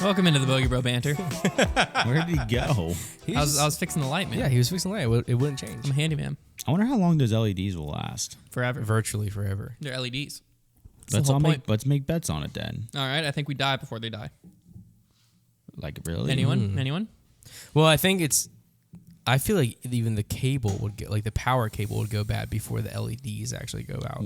Welcome into the Bogey Bro Banter. Where did he go? I was fixing the light, man. Yeah, he was fixing the light. It wouldn't change. I'm a handyman. I wonder how long those LEDs will last. Forever. Virtually forever. They're LEDs. Let's make bets on it then. All right, I think we die before they die. Like, really? Anyone? Anyone? Well, I feel like even the cable would get, like the power cable would go bad before the LEDs actually go out.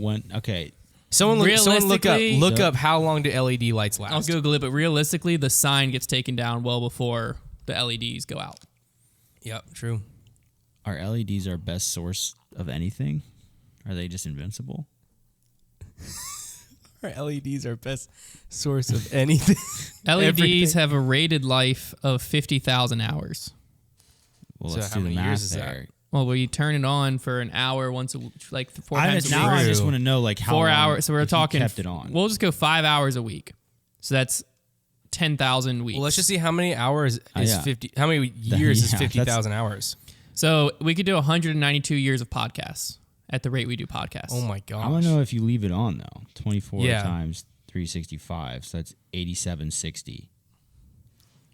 Someone look up how long do LED lights last. I'll Google it, but realistically, the sign gets taken down well before the LEDs go out. Yep, true. Are LEDs our best source of anything? Are they just invincible? Are LEDs our best source of anything? LEDs have a rated life of 50,000 hours. Well, So let's how do the many math years is there. Well, we turn it on for an hour once, like 4 times a week. I just want to know, like, how 4 long hours. So we're if you talking. kept it on. We'll just go 5 hours a week. So that's 10,000 weeks. Well, let's just see how many hours is yeah. 50. How many years is Yeah, 50,000 hours? So we could do 192 years of podcasts at the rate we do podcasts. Oh my gosh! I want to know if you leave it on though. 24 Yeah. times 365, so that's 8760.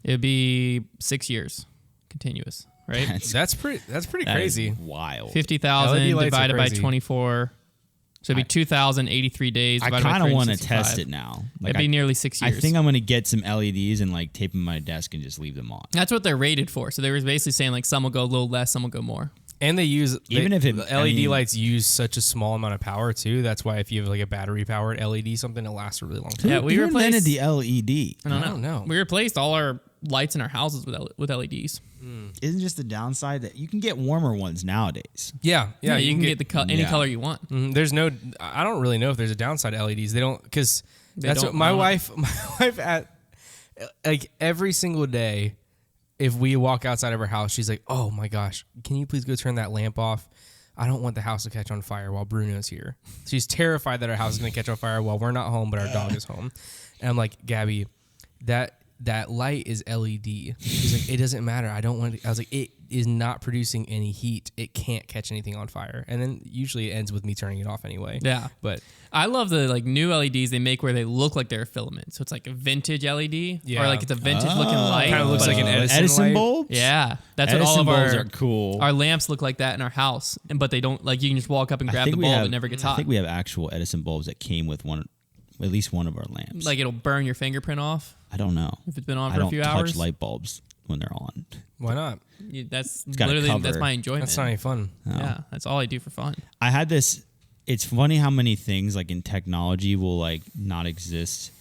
It'd be 6 years, continuous, right? That's pretty crazy. Wild. 50,000 LED lights are divided by crazy. 24. So it'd be 2,083 days. I divided by kind of want to 365. test it now. It'd be nearly 6 I years. think I'm going to get some LEDs and like tape them on my desk and just leave them on. That's what they're rated for. So they were basically saying like some will go a little less, some will go more. And they use Even if the LED lights use such a small amount of power too. That's why if you have like a battery powered LED, something, it'll last a really long time. Yeah, we Who replaced invented the LED? I don't know. We replaced all our lights in our houses with LEDs. Isn't just the downside that you can get warmer ones nadays? Yeah. Yeah, you can get the any Yeah. color you want. There's no. I don't really know if there's a downside to LEDs. They don't because that's don't what my own it. wife at like every single day. If we walk outside of her house, she's like, "Oh my gosh, can you please go turn that lamp off? I don't want the house to catch on fire while Bruno's here." She's terrified that our house is going to catch on fire while we're not home, but our dog is home. And I'm like, "Gabby, that light is LED." She's like, "It doesn't matter. I don't want it." I was like, "It is not producing any heat. It can't catch anything on fire." And then usually it ends with me turning it off anyway. Yeah. But I love the like new LEDs they make where they look like they're a filament. So it's like a vintage LED Yeah. or like it's a vintage looking light. Kinda looks but like an it's- Edison light. bulbs? Yeah. That's what Edison all of bulbs our are cool. Our lamps look like that in our house, but they don't like you can just walk up and I grab the think bulb. It never gets hot. I think we have actual Edison bulbs that came with at least one of our lamps. Like it'll burn your fingerprint off I don't know. if it's been on I for a don't few touch hours. light bulbs when they're on. why not? That's got a literally cover. that's my enjoyment. That's not any fun. Yeah, that's all I do for fun. I had this. It's funny how many things like in technology will like not exist,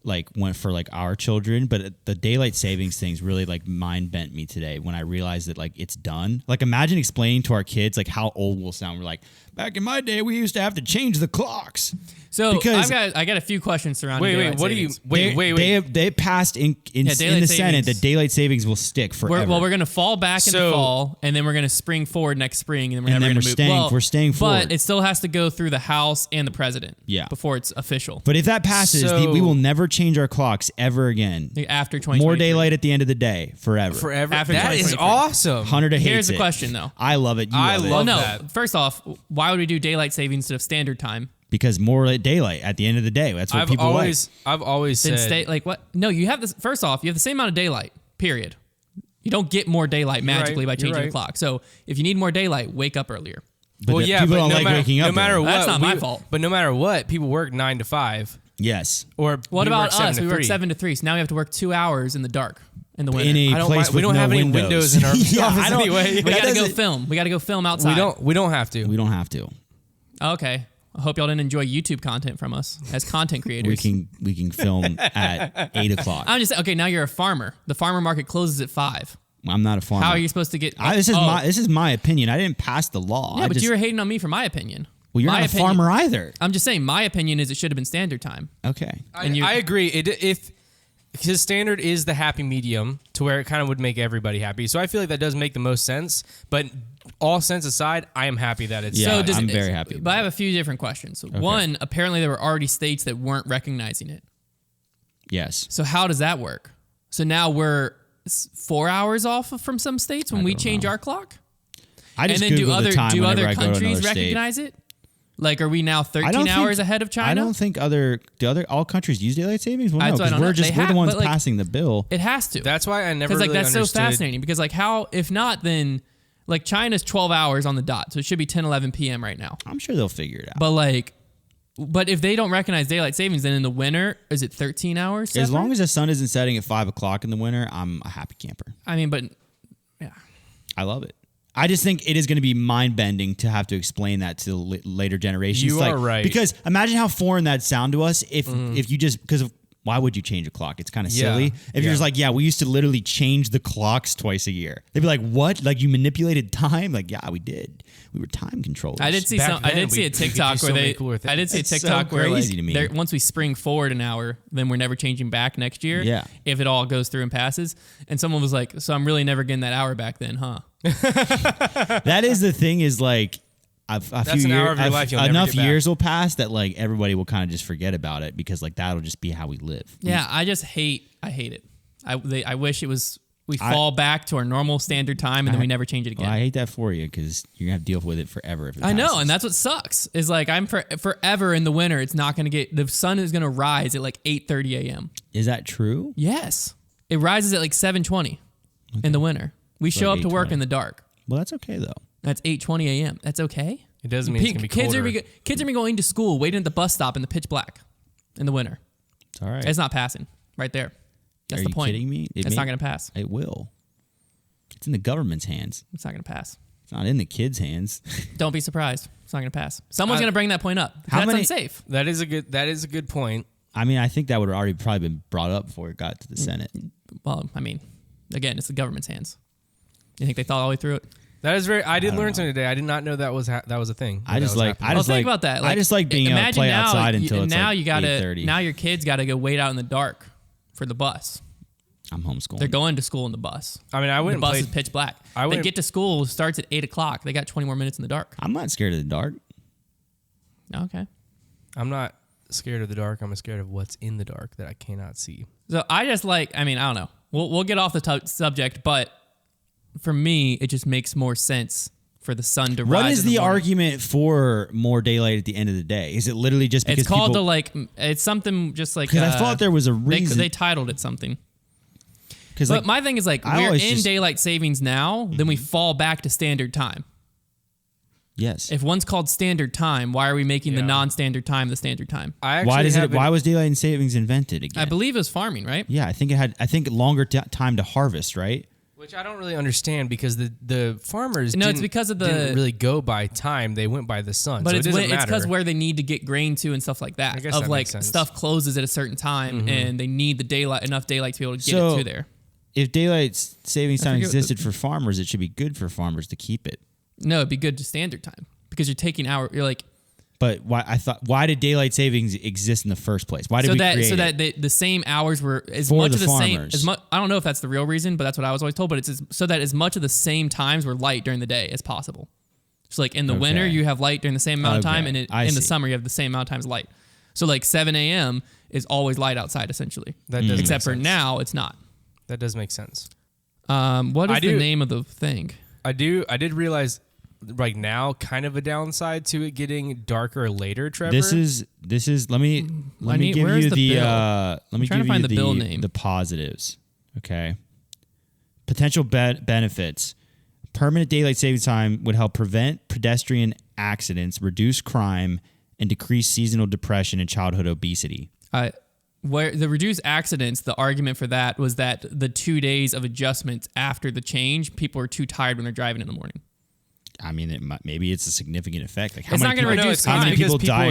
like when for like our children. But the daylight savings things really like mind bent me today when I realized that like it's done. Like imagine explaining to our kids like how old we'll sound. We're like, back in my day, we used to have to change the clocks. So Because- I got a few questions surrounding. Wait, daylight what do you? savings. Wait. They passed in daylight the Senate savings. that daylight savings will stick forever. We're going to fall back in the So- fall, and then we're going to spring forward next spring, and then we're And never then going to we're move. staying- we're staying forward. But it still has to go through the House and the President. Yeah. Before it's official. But if that passes, So- we will never change our clocks ever again. After 2023. More daylight at the end of the day, forever. Forever. After That is 2023. awesome. Hunter hates Here's the it. question, though. I love it. You I love it. love No, that. first off, why would we do daylight savings instead of standard time? Because more daylight at the end of the day. That's what I've people always Then said. stay like what? No, you have this. First off, you have the same amount of daylight. Period. You don't get more daylight magically by You're changing the right. clock. So if you need more daylight, wake up earlier. But Well, yeah, people but don't no like matter, waking up. no matter early. what, That's not my fault. But no matter what, people work 9 to 5. Yes. Or What we about work 7 us? to We work 3. 7 to 3. So now we have to work 2 hours in the dark in the winter. In a I don't place mind- we with don't no have any windows in our Yeah, office I don't- anyway. we that got to go doesn't- film. We got to go film outside. We don't have to. We don't have to. Okay. I hope y'all didn't enjoy YouTube content from us as content creators. We can film at 8 o'clock. I'm just okay. Now you're a farmer. The farmer market closes at 5. I'm not a farmer. How are you supposed to get? This is my opinion. I didn't pass the law. Yeah, but you were hating on me for my opinion. Well, you're My not a opinion- farmer either. I'm just saying my opinion is it should have been standard time. Okay. I agree. If his standard is the happy medium to where it kind of would make everybody happy. So I feel like that does make the most sense. But all sense aside, I am happy that it's Yeah, does I'm it- very happy But I about have a few different questions. One, apparently there were already states that weren't recognizing it. Yes. So how does that work? So now we're 4 hours off from some states when we change our clock? I just and then Google the time do whenever other I go to countries another state. recognize it? Like, are we now 13 hours ahead of China? I don't think all countries use daylight savings. Well, no, That's what I because don't know. we're the ones but, like, passing the bill. It has to. That's why I never Because really that's so understood. fascinating. Because like how, if not, then like China's 12 hours on the dot, so it should be 10, 11 p.m. right now. I'm sure they'll figure it out. But if they don't recognize daylight savings, then in the winter, is it 13 hours? As long as the sun isn't setting at 5 o'clock in the winter, I'm a happy camper. I mean, but yeah. I love it. I just think it is going to be mind-bending to have to explain that to later generations. You are right. Because imagine how foreign that'd sound to us if you just, because of, why would you change a clock? It's kind of silly. If you're just like, yeah, we used to literally change the clocks twice a year. They'd be like, what? Like you manipulated time? Like, yeah, we did. We were time controllers. I did see a TikTok where I did see a TikTok where crazy to me. Once we spring forward an hour, then we're never changing back next year. Yeah. If it all goes through and passes. And someone was like, so I'm really never getting that hour back then, huh? That is the thing is like, That's an hour of your life you'll never enough get back. years will pass that like everybody will kind of just forget about it because like that'll just be how we live. Yeah, I hate it. I wish it was we fall back to our normal standard time and then we never change it again. Well, I hate that for you because you're gonna have to deal with it forever. If it I know, passes. and that's what sucks. Is like I'm forever in the winter. It's not gonna get the sun is gonna rise at like 8:30 a.m. Is that true? Yes, it rises at like 7:20 in the winter. We show up to work 8:20. in the dark. Well, that's okay though. That's 8:20 a.m. That's okay. It doesn't mean it's gonna be colder. Kids are going to school, waiting at the bus stop in the pitch black in the winter. It's all right. It's not passing right there. That's Are the you point. kidding me? It's not going to pass. It will. It's in the government's hands. It's not going to pass. It's not in the kids' hands. Don't be surprised. It's not going to pass. Someone's going to bring that point up. How That's many- unsafe. That is a good point. I mean, I think that would have already probably been brought up before it got to the Senate. Well, I mean, again, it's the government's hands. You think they thought all the way through it? That is very. I did learn something today. I did not know that was a thing. I just like. Well, think about that. I just like being able to imagine play now, outside until it's now like you gotta 8:30. now your kids got to go wait out in the dark for the bus. I'm homeschooling. They're going to school in the bus. I mean, I The wouldn't bus play. is pitch black. I They wouldn't- get to school, starts at 8 o'clock. They got 20 more minutes in the dark. I'm not scared of the dark. Okay. I'm not scared of the dark. I'm scared of what's in the dark that I cannot see. So I just like, I mean, I don't know. We'll get off the subject, but for me, it just makes more sense for the sun to rise. What is in the morning. argument for more daylight at the end of the day? Is it literally just because It's called people, it's something just like. Because I thought there was a reason. They titled it something. Because But like, my thing is like, I we're always in just- daylight savings now, then we fall back to standard time. yes. If one's called standard time, why are we making the Yeah. non-standard time the standard time? Why was daylight savings invented again? I believe it was farming, right? Yeah, I think it had. I think longer time to harvest, right? Which I don't really understand because the farmers No, it's didn't, because of the- didn't really go by time. They went by the sun. But so it's it doesn't it's matter. because where they need to get grain to and stuff like that. I guess Of that like makes sense. stuff closes at a certain time and they need the daylight enough daylight to be able to get So- it to there. If daylight savings time forget what existed for farmers, it should be good for farmers to keep it. No, it'd be good to standard time because you're taking you're like But why did daylight savings exist in the first place? Why did we create it? the same hours were as For much the of the same farmers. as much. I don't know if that's the real reason, but that's what I was always told. But so that as much of the same times were light during the day as possible. So like in the winter you have light during the same amount of time, and in the summer you have the same amount of times light. So like 7 a.m. is always light outside essentially. That does Except make for sense. now it's not. That does make sense. What is the name of the thing? I did realize right now kind of a downside to it getting darker later, Trevor. This is let me give where's you the the bill? let me trying give to find you the bill name. the positives. Okay. Potential benefits. Permanent daylight saving time would help prevent pedestrian accidents, reduce crime, and decrease seasonal depression and childhood obesity. Where the reduced accidents, the argument for that was that the 2 days of adjustments after the change, people are too tired when they're driving in the morning. I mean, maybe it's a significant effect. Like It's not gonna people- reduce how crime. many because people die?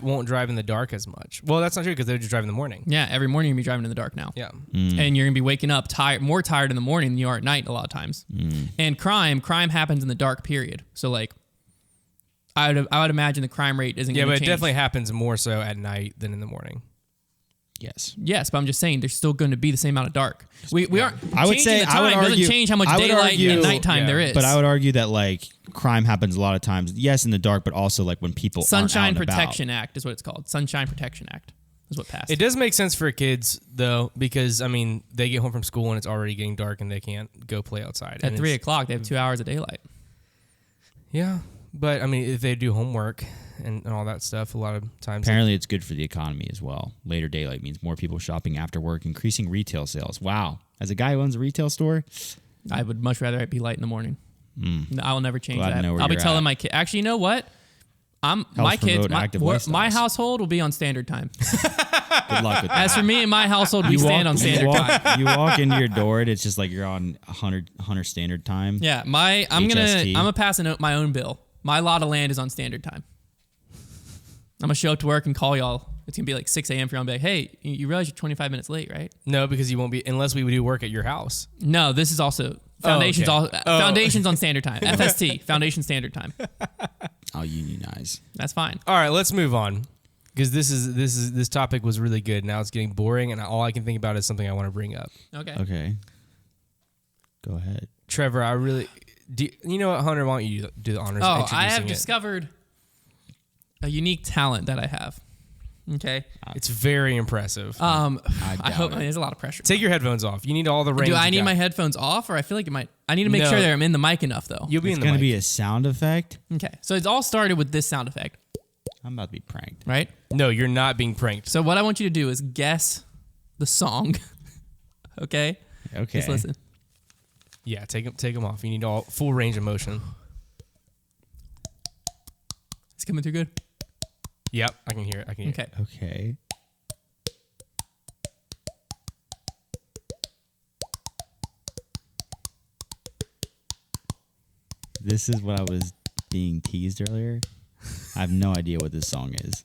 won't drive in the dark as much. Well, that's not true because they just drive in the morning. Yeah, every morning you're gonna be driving in the dark now. Yeah. And you're gonna be waking up more tired in the morning than you are at night a lot of times. And crime happens in the dark period. So like, I would imagine the crime rate isn't Yeah, gonna but change. it definitely happens more so at night than in the morning. Yes. Yes, but I'm just saying there's still going to be the same amount of dark. We aren't. I would changing say the I would time argue doesn't change how much I would daylight argue- and nighttime yeah, there is. But I would argue that like crime happens a lot of times. Yes, in the dark, but also like when people Sunshine aren't out and Protection Act is what it's called. Sunshine Protection Act is what passed. It does make sense for kids though, because I mean they get home from school and it's already getting dark and they can't go play outside. At 3 o'clock, they have 2 hours of daylight. Yeah, but I mean if they do homework and all that stuff. A lot of times. Apparently, it's good for the economy as well. Later daylight means more people shopping after work, increasing retail sales. Wow. As a guy who owns a retail store, I would much rather it be light in the morning. No, I will never change Glad to that. know where I'll be you're telling at. my kid. Actually, you know what? Helps My kids, promote active my lifestyles. household will be on standard time. Good luck with that. As for me and my household, we stand on standard time. You walk into your door and it's just like you're on 100 standard time. Yeah, I'm gonna pass my own bill. My lot of land is on standard time. I'm gonna show up to work and call y'all. It's gonna be like 6 a.m. for y'all and be like, hey, you realize you're 25 minutes late, right? No, because you won't be unless we do work at your house. No, this is also foundations. Foundations on standard time. FST, Foundation Standard Time. I'll unionize. That's fine. All right, let's move on because this topic was really good. Now it's getting boring, and all I can think about is something I want to bring up. Okay. Go ahead, Trevor. You know what, Hunter? Why don't you do the honors? Oh, I have discovered a unique talent that I have. Okay. It's very impressive. I hope there's a lot of pressure. Take your headphones off. You need all the range. Do I need my headphones off, or I feel like it might? I need to make sure that I'm in the mic enough, though. You'll be it's in the gonna mic. be a sound effect. Okay. So it's all started with this sound effect, I'm about to be pranked. right? No, you're not being pranked. So what I want you to do is guess the song. Okay. Okay. Just listen. Yeah, take them off. You need all full range of motion. It's coming through good. Yep, I can hear it. Okay. Okay. This is what I was being teased earlier. I have no idea what this song is.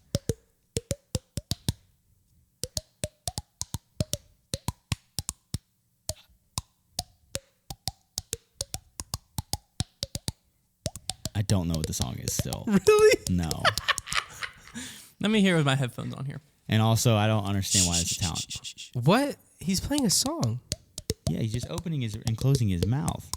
I don't know what the song is still. Really? No. Let me hear it with my headphones on here. And also, I don't understand why it's a talent. What? He's playing a song. Yeah, he's just opening his and closing his mouth.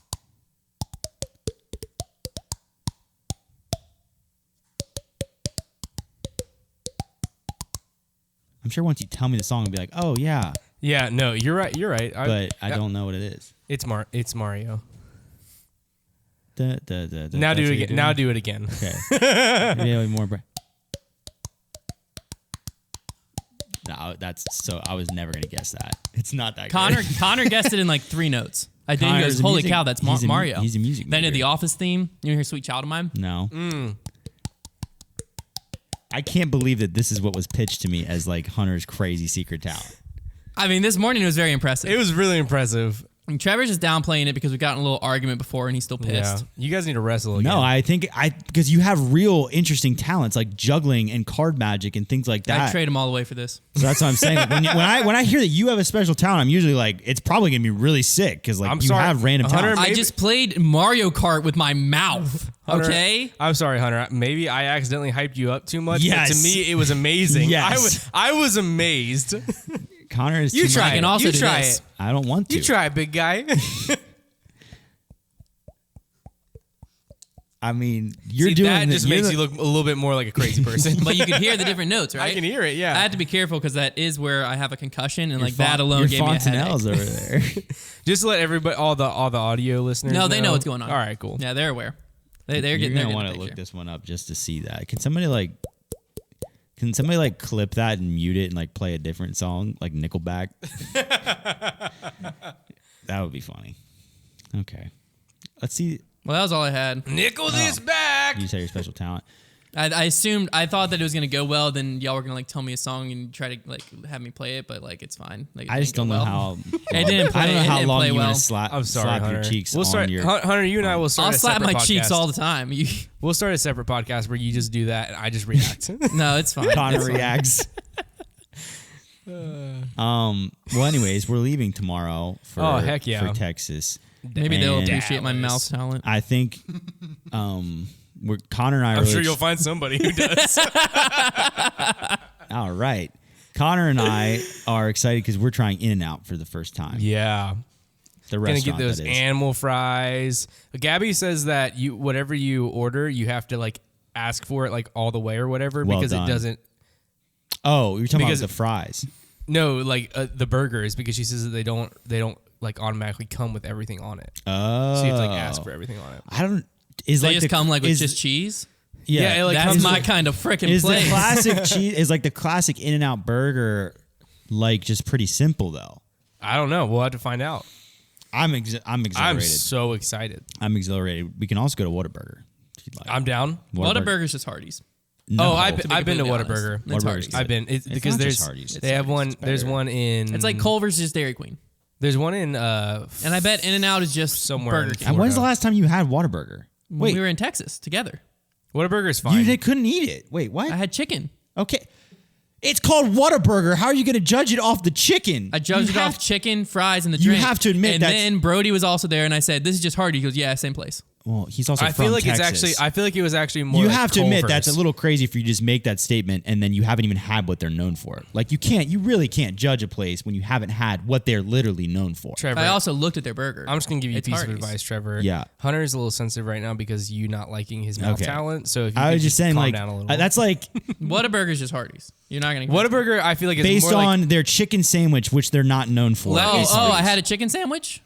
I'm sure once you tell me the song, I'll be like, oh, yeah. Yeah, no, you're right. You're right. But I don't know what it is. It's Mario. Now do it again. Now do it again. Okay. Yeah, more. No, I was never going to guess that. It's not that good. Connor guessed it in like 3 notes. I did. He goes, holy cow, that's Mario. He's a music Then maker. did the Office theme. You hear Sweet Child of Mine? No. I can't believe that this is what was pitched to me as like Hunter's crazy secret talent. I mean, this morning it was very impressive. It was really impressive. And Trevor's just downplaying it because we got in a little argument before and he's still pissed. Yeah. You guys need to wrestle again. No, I think because you have real interesting talents like juggling and card magic and things like that. I'd trade him all the way for this. So that's what I'm saying. Like when I hear that you have a special talent, I'm usually like, it's probably gonna be really sick because like have random talents. I just played Mario Kart with my mouth. Hunter, okay. I'm sorry, Hunter. Maybe I accidentally hyped you up too much. Yes. But to me, it was amazing. Yes. I was amazed. Connor is You too try much. it. can also You do try this. it. I don't want to. You try it, big guy. I mean, you're See, doing that the- just you're makes the- you look a little bit more like a crazy person. But you can hear the different notes, right? I can hear it. Yeah. I had to be careful because that is where I have a concussion, and like your that alone gave me a Fontanelle's headache. over there. Just to let everybody, all the audio listeners. No, they know what's going on. All right, cool. Yeah, they're aware. They're You're getting. gonna They're want getting to the look picture. this one up just to see that. Can somebody clip that and mute it and like play a different song like Nickelback? That would be funny. Okay, let's see. Well, that was all I had. Nickel this back. You say your special talent. I thought that it was gonna go well. Then y'all were gonna like tell me a song and try to like have me play it, but like it's fine. Like, I just don't know how. It didn't play. I don't know it how didn't long play you well. want to slap I'm sorry, your Hunter. cheeks We'll start, on your. Hunter, you and I will start. I'll a slap separate my podcast. cheeks all the time. We'll start a separate podcast where you just do that and I just react. No, it's fine. Connor It's fine. reacts. Well, anyways, we're leaving tomorrow for Oh, heck yeah. for Texas. Maybe they'll And appreciate my Dallas. mouth talent. I think Connor and I are I'm really sure you'll find somebody who does. all right. Connor and I are excited because we're trying In-N-Out for the first time. Yeah. The Gonna restaurant, get those that is. animal fries. Gabby says that whatever you order, you have to like ask for it like all the way or whatever Well because done. it doesn't. Oh, you're talking Because- about the fries. No, like the burgers because she says that they don't like automatically come with everything on it. Oh. So you have to like ask for everything on it. I don't. Is They like just the, come like with is, just cheese. Yeah, that's my kind of freaking Is place. the classic cheese? Is like the classic In-N-Out burger, like just pretty simple though? I don't know. We'll have to find out. I'm exhilarated. I'm so excited. I'm exhilarated. We can also go to Whataburger. I'm down. Whataburger's just Hardee's. No. I've been to Whataburger. It's Hardee's. I've been because not there's just Hardee's. they have one. There's one in. It's like Culver's just Dairy Queen. There's one in. And I bet In-N-Out is just somewhere Burger King. And when's the last time you had Whataburger? When we were in Texas together. Whataburger is fine. You couldn't eat it. Wait, what? I had chicken. Okay. It's called Whataburger. How are you going to judge it off the chicken? I judged it off chicken, fries, and the drink. You have to admit that. And that's- then Brody was also there, and I said, "This is just Hardy." He goes, "Yeah, same place." Well, he's also I from feel like Texas. it's actually. I feel like it was actually more. You like have to admit that's a Culver's. little crazy if you just make that statement and then you haven't even had what they're known for. Like you really can't judge a place when you haven't had what they're literally known for. Trevor, I also looked at their burger. I'm just gonna give you It's a piece Hardee's. of advice, Trevor. Yeah. Hunter is a little sensitive right now because you not liking his mouth Okay. talent. So if you I could was just saying, calm like down a little. that's like Whataburger's just Hardee's. You're not gonna. Whataburger. I feel like is based more on their chicken sandwich, which they're not known for. Let- is Oh, Hardee's. I had a chicken sandwich.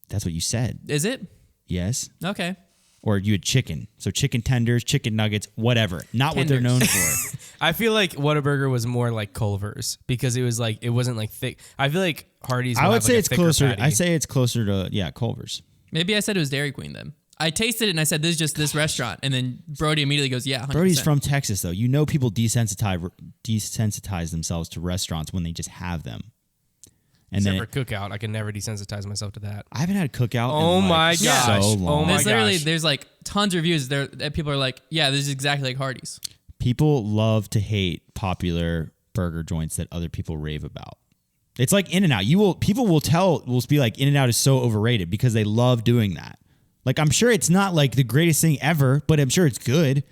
That's what you said. Is it? Yes. Okay. Or you had chicken. So chicken tenders, chicken nuggets, whatever. Not what they're known for. I feel like Whataburger was more like Culver's because it was like it wasn't like thick. I feel like Hardee's. I would have say like a it's thicker closer. patty. I say it's closer to Culver's. Maybe I said it was Dairy Queen then. I tasted it and I said, "This is just this restaurant," and then Brody immediately goes, "Yeah." 100%. Brody's from Texas, though. You know, people desensitize themselves to restaurants when they just have them. And Except then for Cookout, I can never desensitize myself to that. I haven't had a cookout. Oh in my like gosh. So long. Oh my There's literally gosh. there's like tons of reviews there that people are like, "Yeah, this is exactly like Hardee's." People love to hate popular burger joints that other people rave about. It's like In-N-Out. People will be like In-N-Out is so overrated because they love doing that. Like I'm sure it's not like the greatest thing ever, but I'm sure it's good.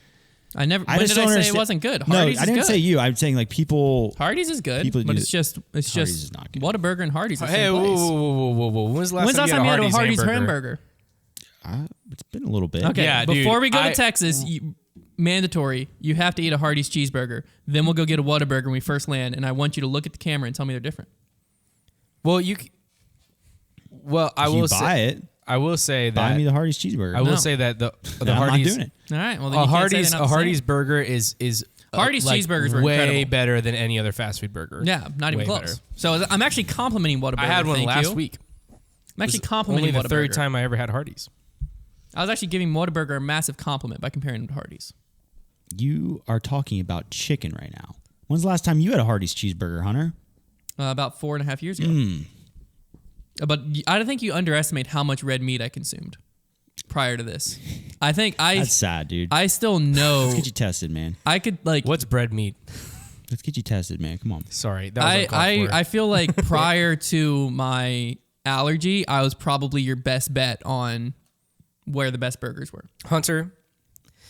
When did I say it wasn't good? Hardee's I didn't say you. I'm saying like people. Hardee's is good, People but do it's just is not good. Whataburger and Hardee's. The Hey, same place. whoa. When's the last When's the last time you had a Hardee's hamburger? It's been a little bit. Okay, Yeah, dude, before we go to Texas, mandatory, you have to eat a Hardee's cheeseburger. Then we'll go get a Whataburger when we first land, and I want you to look at the camera and tell me they're different. Well, I If will you say buy it. I will say Buy that me the Hardee's cheeseburger. I will No. say that the I'm not Hardee's doing it. All right, well then you can't say they're not a the Hardee's same. burger is Hardee's like cheeseburgers were way incredible. better than any other fast food burger. Yeah, not even Way close. better. So I'm actually complimenting Whataburger. I had one thank last you. week. I'm actually It was complimenting only the third Whataburger. time I ever had Hardee's. I was actually giving Whataburger a massive compliment by comparing them to Hardee's. You are talking about chicken right now. When's the last time you had a Hardee's cheeseburger, Hunter? About 4.5 years ago. But I don't think you underestimate how much red meat I consumed prior to this. I think That's sad, dude. I still know Let's get you tested, man. I could like What's bread meat? Let's get you tested, man. Come on. Sorry, that was uncalled for. I feel like prior to my allergy, I was probably your best bet on where the best burgers were. Hunter.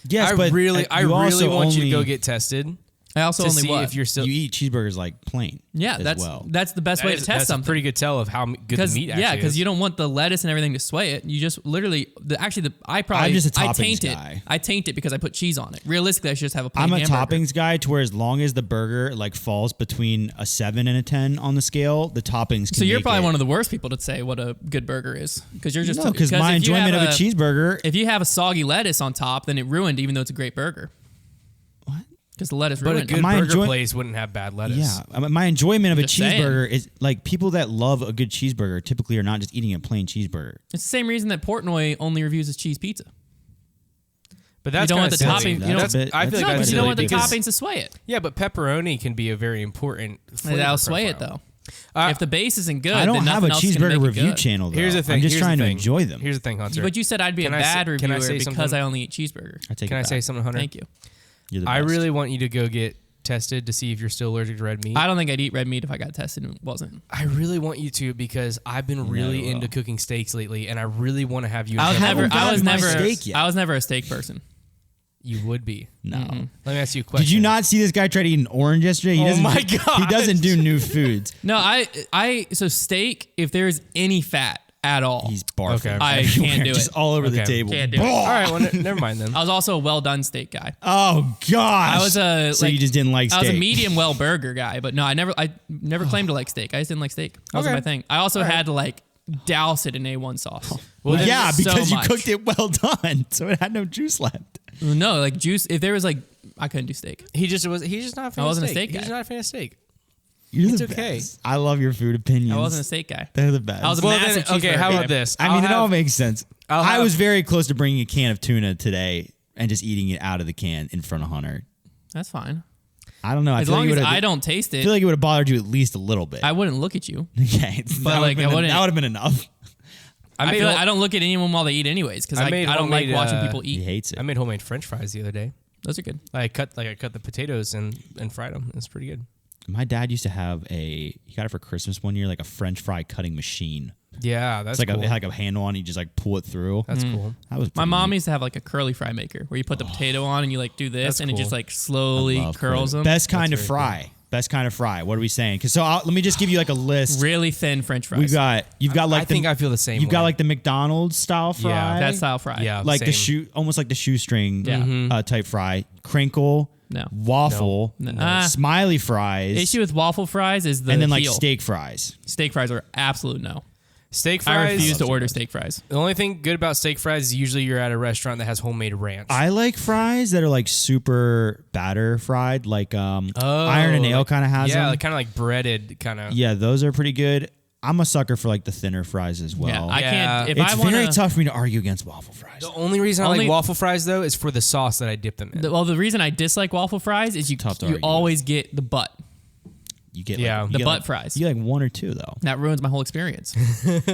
Yes, I but really you want also you to go only- get tested I also to only see what? if you're still. You eat cheeseburgers like plain. Yeah, as that's well. that's the best way to test that's something. a pretty good tell of how good the meat actually is. because you don't want the lettuce and everything to sway it. You just literally I'm just a toppings guy. I taint it because I put cheese on it. Realistically, I should just have a plain I'm a hamburger. toppings guy to where as long as the burger like falls between a 7 and a 10 on the scale, the toppings can So you're make probably it. one of the worst people to say what a good burger is because you're just No, because my if you enjoyment of have a cheeseburger. If you have a soggy lettuce on top, then it ruined even though it's a great burger. What? Because the lettuce But a ruined good it. My burger enjoy- place wouldn't have bad lettuce. Yeah, I mean, my enjoyment of a Just saying. cheeseburger is like people that love a good cheeseburger typically are not just eating a plain cheeseburger. It's the same reason that Portnoy only reviews his cheese pizza. But that's You don't kinda want the silly. topping- you don't- That's- That's a I bit- feel like No, that's because you don't silly want the because- toppings to sway it. Yeah, but pepperoni can be a very important flavor That'll sway it profile. though. If the base isn't good, I don't then have a nothing else is gonna cheeseburger make it review good. channel. Though. Here's the thing. I'm just here's trying the to thing. enjoy them. Here's the thing, Hunter. But you said I'd be Can a I say- bad can I reviewer say because something? I only eat cheeseburger. I take. Can it I say back. something, Hunter? Thank you. You're the I best. really want you to go get tested to see if you're still allergic to red meat. I don't think I'd eat red meat if I got tested and it wasn't. I really want you to because I've been really will. into cooking steaks lately, and I really want to have you. I was haven't never. I gotten was my never. steak yet. I was never a steak person. You would be. No. Let me ask you a question. Did you not see this guy try to eat an orange yesterday? He Oh doesn't my do- gosh. He doesn't do new foods. No, so steak. If there's any fat at all, He's barfing. Okay. I everywhere, can't do just it. all over the Okay. table. Can't do it. All right, well, never mind then. I was also a well done steak guy. Oh gosh. I was a. So you just didn't like I steak. was a medium well burger guy, but no, I never claimed to like steak. I just didn't like steak. That wasn't Okay. my thing. I also had to like douse it in A1 sauce. Well, Which yeah, is so because you much. cooked it well done, so it had no juice left. No, like juice. If there was like, I couldn't do steak. He's just not a fan of steak. I wasn't a steak guy. He's not a fan of steak. It's okay. Best. I love your food opinions. I wasn't a steak guy. They're the best. I was a massive cheeseburger okay, how guy. about this? I mean, it all makes sense. I was very close to bringing a can of tuna today and just eating it out of the can in front of Hunter. That's fine. I don't know. As long as I don't taste I it, feel like it would have bothered you at least a little bit. I wouldn't look at you. Okay, But like, that would have been enough. I feel like I don't look at anyone while they eat anyways because I don't like watching people eat. He hates it. I made homemade French fries the other day. Those are good. I cut the potatoes and fried them. It's pretty good. My dad used to have he got it for Christmas one year, like a French fry cutting machine. Yeah, that's it's like cool. it had like a handle on, you just like pull it through. That's cool. That was My mom used to have like a curly fry maker where you put the potato on and you like do this and it just like slowly curls them. Best kind of fry. Cool. Best kind of fry. What are we saying? Because let me just give you like a list. Really thin French fries. You've got like I think I feel the same. You've got like the McDonald's style fry. Yeah, that style fry. Yeah, like almost like the shoestring type fry. Crinkle. No. Waffle. No. Smiley fries. Issue with waffle fries is the and then like heel. steak fries. Steak fries are absolute no. Steak fries. I refuse to order steak fries. The only thing good about steak fries is usually you're at a restaurant that has homemade ranch. I like fries that are like super batter fried, like Iron and Ale kind of has them. Yeah, kind of like breaded kind of. Yeah, those are pretty good. I'm a sucker for like the thinner fries as well. Yeah, I can't. If it's I wanna, very tough for me to argue against waffle fries. The only reason I like waffle fries though is for the sauce that I dip them in. The reason I dislike waffle fries is you always get the butt. You get the butt fries. You get like one or two though. That ruins my whole experience.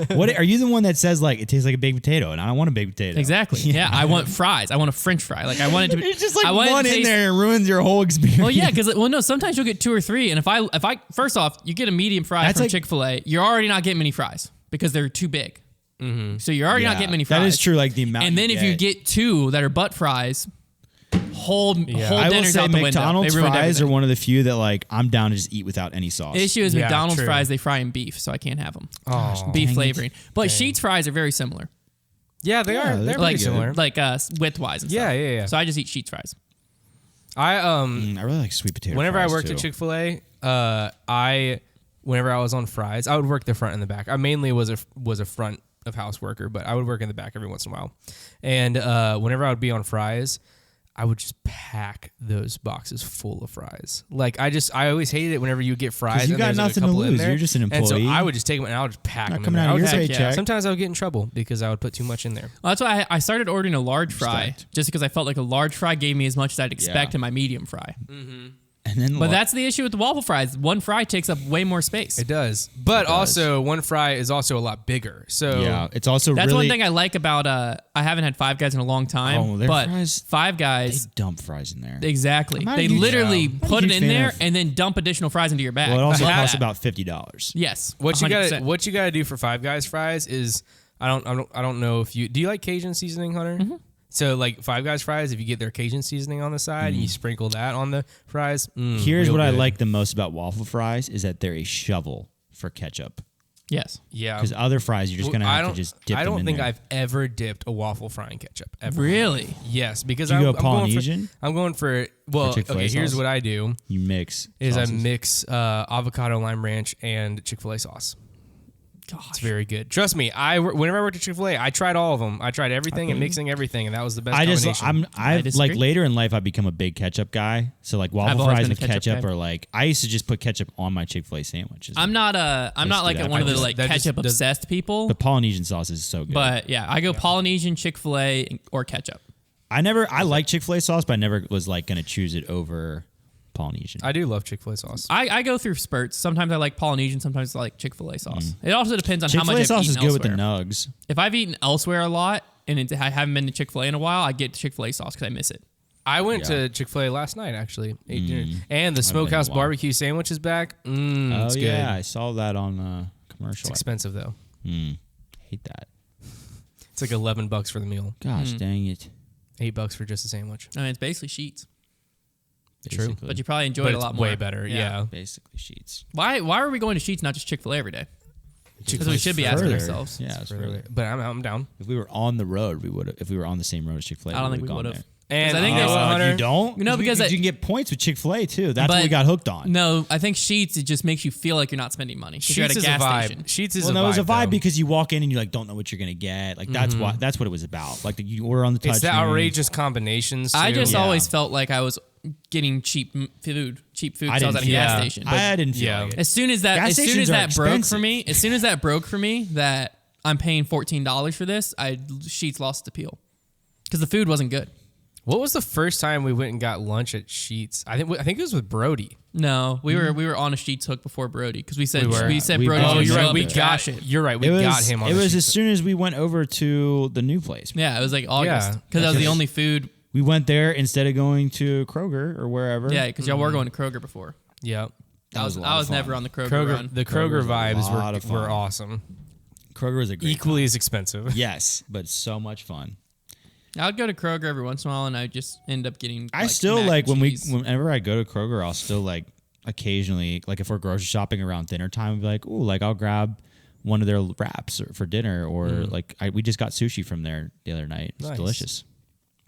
What are you the one that says like it tastes like a baked potato and I don't want a baked potato? Exactly. Yeah, I want fries. I want a French fry. Like I want it to be. It's just like one in there and ruins your whole experience. Well, yeah, because no, sometimes you'll get two or three, and if I first off, you get a medium fry from Chick-fil-A, you're already not getting many fries because they're too big. Mm-hmm. So you're already not getting many fries. That is true. Like the amount. And then if you get two that are butt fries. Whole dinner's out the window. McDonald's fries are one of the few that like I'm down to just eat without any sauce. The issue is McDonald's fries, they fry in beef, so I can't have them. Oh, beef flavoring. But Sheetz fries are very similar. Yeah, they are. They're like pretty similar. Like width-wise and stuff. Yeah. So I just eat Sheetz fries. I really like sweet potato whenever fries I worked at Chick-fil-A, whenever I was on fries, I would work the front and the back. I mainly was a front of house worker, but I would work in the back every once in a while. And whenever I would be on fries, I would just pack those boxes full of fries. Like I always hated it whenever you get fries. You got nothing to lose. You're just an employee. And so I would just take them and I would just pack them. Coming out of your paycheck. Sometimes I would get in trouble because I would put too much in there. Well, that's why I started ordering a large fry, just because I felt like a large fry gave me as much as I'd expect in my medium fry. Mm-hmm. And then but that's the issue with the waffle fries. One fry takes up way more space. It does. But also, one fry is also a lot bigger. So yeah, it's also that's one thing I like about. I haven't had Five Guys in a long time. But fries, Five Guys, they dump fries in there. Exactly. They literally put it in there and then dump additional fries into your bag. Well, it also costs about $50. Yes. What you got to do for Five Guys fries is I don't know if you do you like Cajun seasoning, Hunter? Mm-hmm. So like Five Guys fries, if you get their Cajun seasoning on the side and you sprinkle that on the fries. Here's what I like the most about waffle fries is that they're a shovel for ketchup. Yes. Yeah. Because other fries, you're just going to have to just dip them in there. I don't think I've ever dipped a waffle fry in ketchup. Ever. Really? Yes. Because do you go Polynesian? I'm going for okay, here's what I do. You mix sauces. I mix avocado, lime ranch, and Chick-fil-A sauce. Gosh. It's very good. Trust me. Whenever I worked at Chick-fil-A, I tried all of them. I tried everything and mixing everything, and that was the best combination. I like later in life, I've become a big ketchup guy. So like waffle fries with ketchup are like I used to just put ketchup on my Chick-fil-A sandwiches. I'm not like one of the like ketchup obsessed people. The Polynesian sauce is so good. But yeah, I go Polynesian, Chick-fil-A, or ketchup. I like Chick-fil-A sauce, but I never was like going to choose it over Polynesian. I do love Chick-fil-A sauce. I go through spurts. Sometimes I like Polynesian, sometimes I like Chick-fil-A sauce. It also depends on how much I've Chick-fil-A sauce eaten is good elsewhere. with the nugs. If I've eaten elsewhere a lot and I haven't been to Chick-fil-A in a while, I get Chick-fil-A sauce because I miss it. I went to Chick-fil-A last night, actually. Ate dinner. And the Smokehouse Barbecue sandwich is back. It's good. Yeah, I saw that on commercial. It's expensive, though. Hate that. It's like $11 for the meal. Gosh, dang it. $8 for just a sandwich. I mean, it's basically Sheetz. True. But you probably enjoy it a lot more. Way better, yeah. Basically Sheetz. Why are we going to Sheetz, not just Chick-fil-A every day? Because we should be asking ourselves. Yeah, it's further. But I'm down. If we were on the road, we would have. If we were on the same road as Chick-fil-A, I don't think we would have. And I think you don't. No, because you can get points with Chick-fil-A too. That's what we got hooked on. No, I think Sheetz, it just makes you feel like you're not spending money. Sheetz is a vibe. Sheetz is a vibe. Well, no, it's a vibe because you walk in and you like don't know what you're gonna get. Like that's what it was about. Like you order on the touch. It's the outrageous combinations. Too. I just always felt like I was getting cheap food. I was at a gas station. I didn't feel like it. As soon as that broke for me, that I'm paying $14 for this, Sheetz lost its appeal because the food wasn't good. What was the first time we went and got lunch at Sheetz? I think it was with Brody. No, we were on a Sheetz hook before Brody because we said Brody. Oh, you're right. We got it. You're right. We got him. It was as soon as we went over to the new place. Yeah, it was like August because that was the only food. We went there instead of going to Kroger or wherever. Yeah, because y'all were going to Kroger before. Yep. I was never on the Kroger run. The Kroger vibes were awesome. Kroger was a great equally as expensive. Yes, but so much fun. I would go to Kroger every once in a while, and I just end up getting. I still like whenever I go to Kroger, I'll still like occasionally, like if we're grocery shopping around dinner time, I'll be like, ooh, like I'll grab one of their wraps for dinner, or like we just got sushi from there the other night. It's delicious.